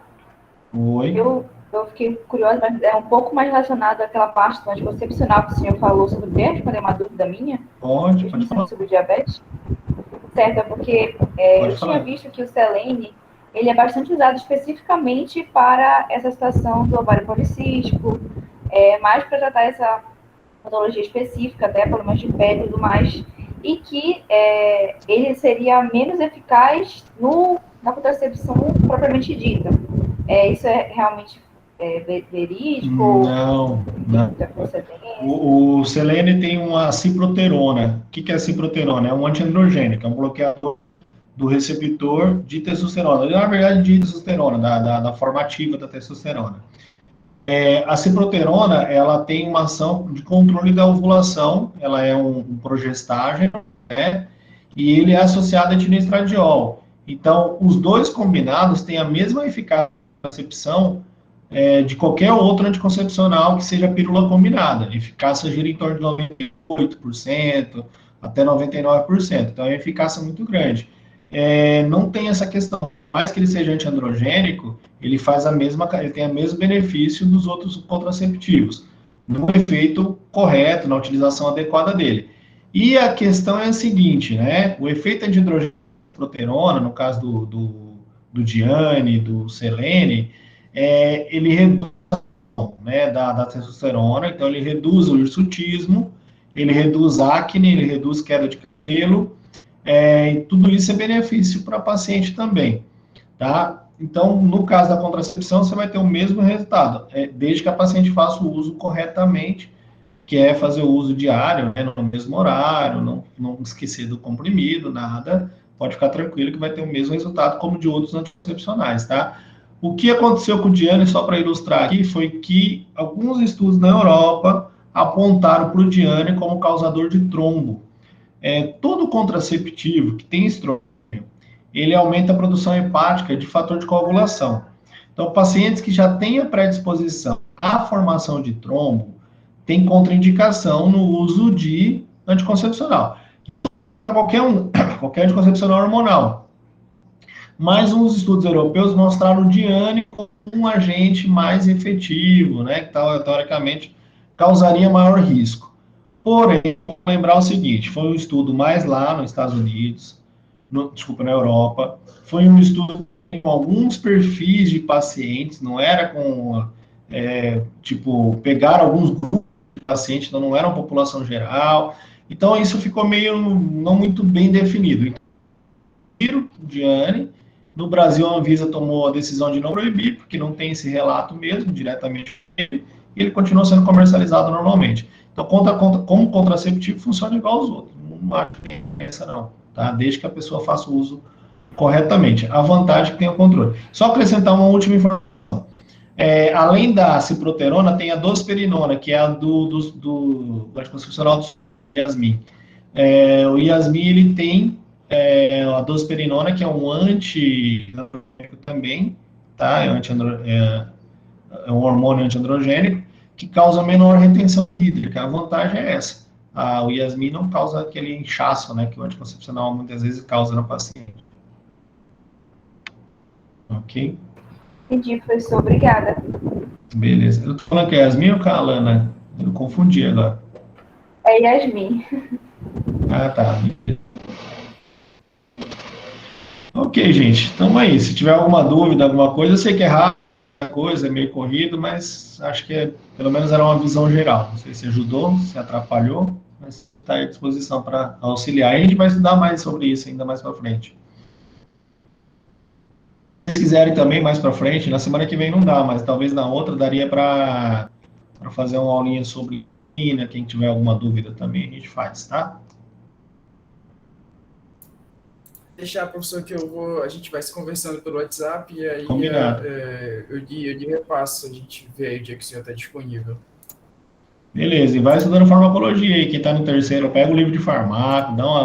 Oi. Eu fiquei curiosa, mas é um pouco mais relacionado àquela parte do anticoncepcional que o senhor falou sobre o tempo, quando é uma dúvida minha. Pode falar. Sobre o diabetes. Certo, é porque eu tinha visto que o Selene, ele é bastante usado especificamente para essa situação do ovário policístico, mais para tratar essa patologia específica, até problemas de pele e tudo mais, e que ele seria menos eficaz na contracepção propriamente dita. Isso é realmente verídico? Não. O Selene tem uma ciproterona. O que é a ciproterona? É um antiandrogênico, é um bloqueador do receptor de testosterona. Na verdade, de testosterona, da forma ativa da testosterona. A ciproterona, ela tem uma ação de controle da ovulação, ela é um progestágeno, né? E ele é associado a etinoestradiol. Então, os dois combinados têm a mesma eficácia de concepção de qualquer outro anticoncepcional que seja pílula combinada. A eficácia gira em torno de 98% até 99%. Então, é uma eficácia muito grande. Não tem essa questão. Por mais que ele seja antiandrogênico, ele tem o mesmo benefício dos outros contraceptivos, no efeito correto, na utilização adequada dele. E a questão é a seguinte, né? O efeito antiandrogênico da proterona, no caso do Diane, do Selene, ele reduz da testosterona, então ele reduz o hirsutismo, ele reduz acne, ele reduz queda de cabelo, e tudo isso é benefício para a paciente também, tá? Então, no caso da contracepção, você vai ter o mesmo resultado, desde que a paciente faça o uso corretamente, que é fazer o uso diário, né, no mesmo horário, não esquecer do comprimido, nada, pode ficar tranquilo que vai ter o mesmo resultado como de outros anticoncepcionais, tá? O que aconteceu com o Diane, só para ilustrar aqui, foi que alguns estudos na Europa apontaram para o Diane como causador de trombo. Todo contraceptivo que tem estrogênio ele aumenta a produção hepática de fator de coagulação. Então, pacientes que já têm a predisposição à formação de trombo, tem contraindicação no uso de anticoncepcional. Qualquer anticoncepcional hormonal. Mas uns estudos europeus mostraram o Diane como um agente mais efetivo, né, que teoricamente causaria maior risco. Porém, vou lembrar o seguinte, foi um estudo mais lá nos Estados Unidos, na Europa, foi um estudo com alguns perfis de pacientes, não era com, pegaram alguns grupos de pacientes, então não era uma população geral, então isso ficou meio, não muito bem definido. Então, Diane, no Brasil a Anvisa tomou a decisão de não proibir, porque não tem esse relato mesmo, diretamente, e ele continua sendo comercializado normalmente. Então, como contraceptivo, funciona igual aos outros, não acho que tem essa não, tá? Desde que a pessoa faça o uso corretamente. A vantagem é que tem o controle. Só acrescentar uma última informação. Além da ciproterona, tem a dosperinona, que é a do anticoncepcional do Yasmin. O Yasmin, ele tem a dosperinona, que é um anti-androgênico também, tá? É um hormônio antiandrogênico, que causa menor retenção hídrica. A vantagem é essa. O Yasmin não causa aquele inchaço, né, que o anticoncepcional muitas vezes causa no paciente. Ok? Entendi, professor. Obrigada. Beleza. Eu tô falando que é Yasmin ou que é a Alana? Eu confundi agora. É Yasmin. Ah, tá. Ok, gente. Então é isso. Se tiver alguma dúvida, alguma coisa, eu sei que é rápido, é meio corrido, mas acho que pelo menos era uma visão geral. Não sei se ajudou, se atrapalhou, mas está à disposição para auxiliar. E a gente vai estudar mais sobre isso ainda mais para frente. Se quiserem também mais para frente, na semana que vem não dá, mas talvez na outra daria para fazer uma aulinha sobre quem tiver alguma dúvida também a gente faz, tá? Deixar, professor, que a gente vai se conversando pelo WhatsApp e aí eu de repasso, a gente vê aí o dia que o senhor está disponível. Beleza, e vai estudando farmacologia aí, quem está no terceiro, pega o livro de farmácia, dá uma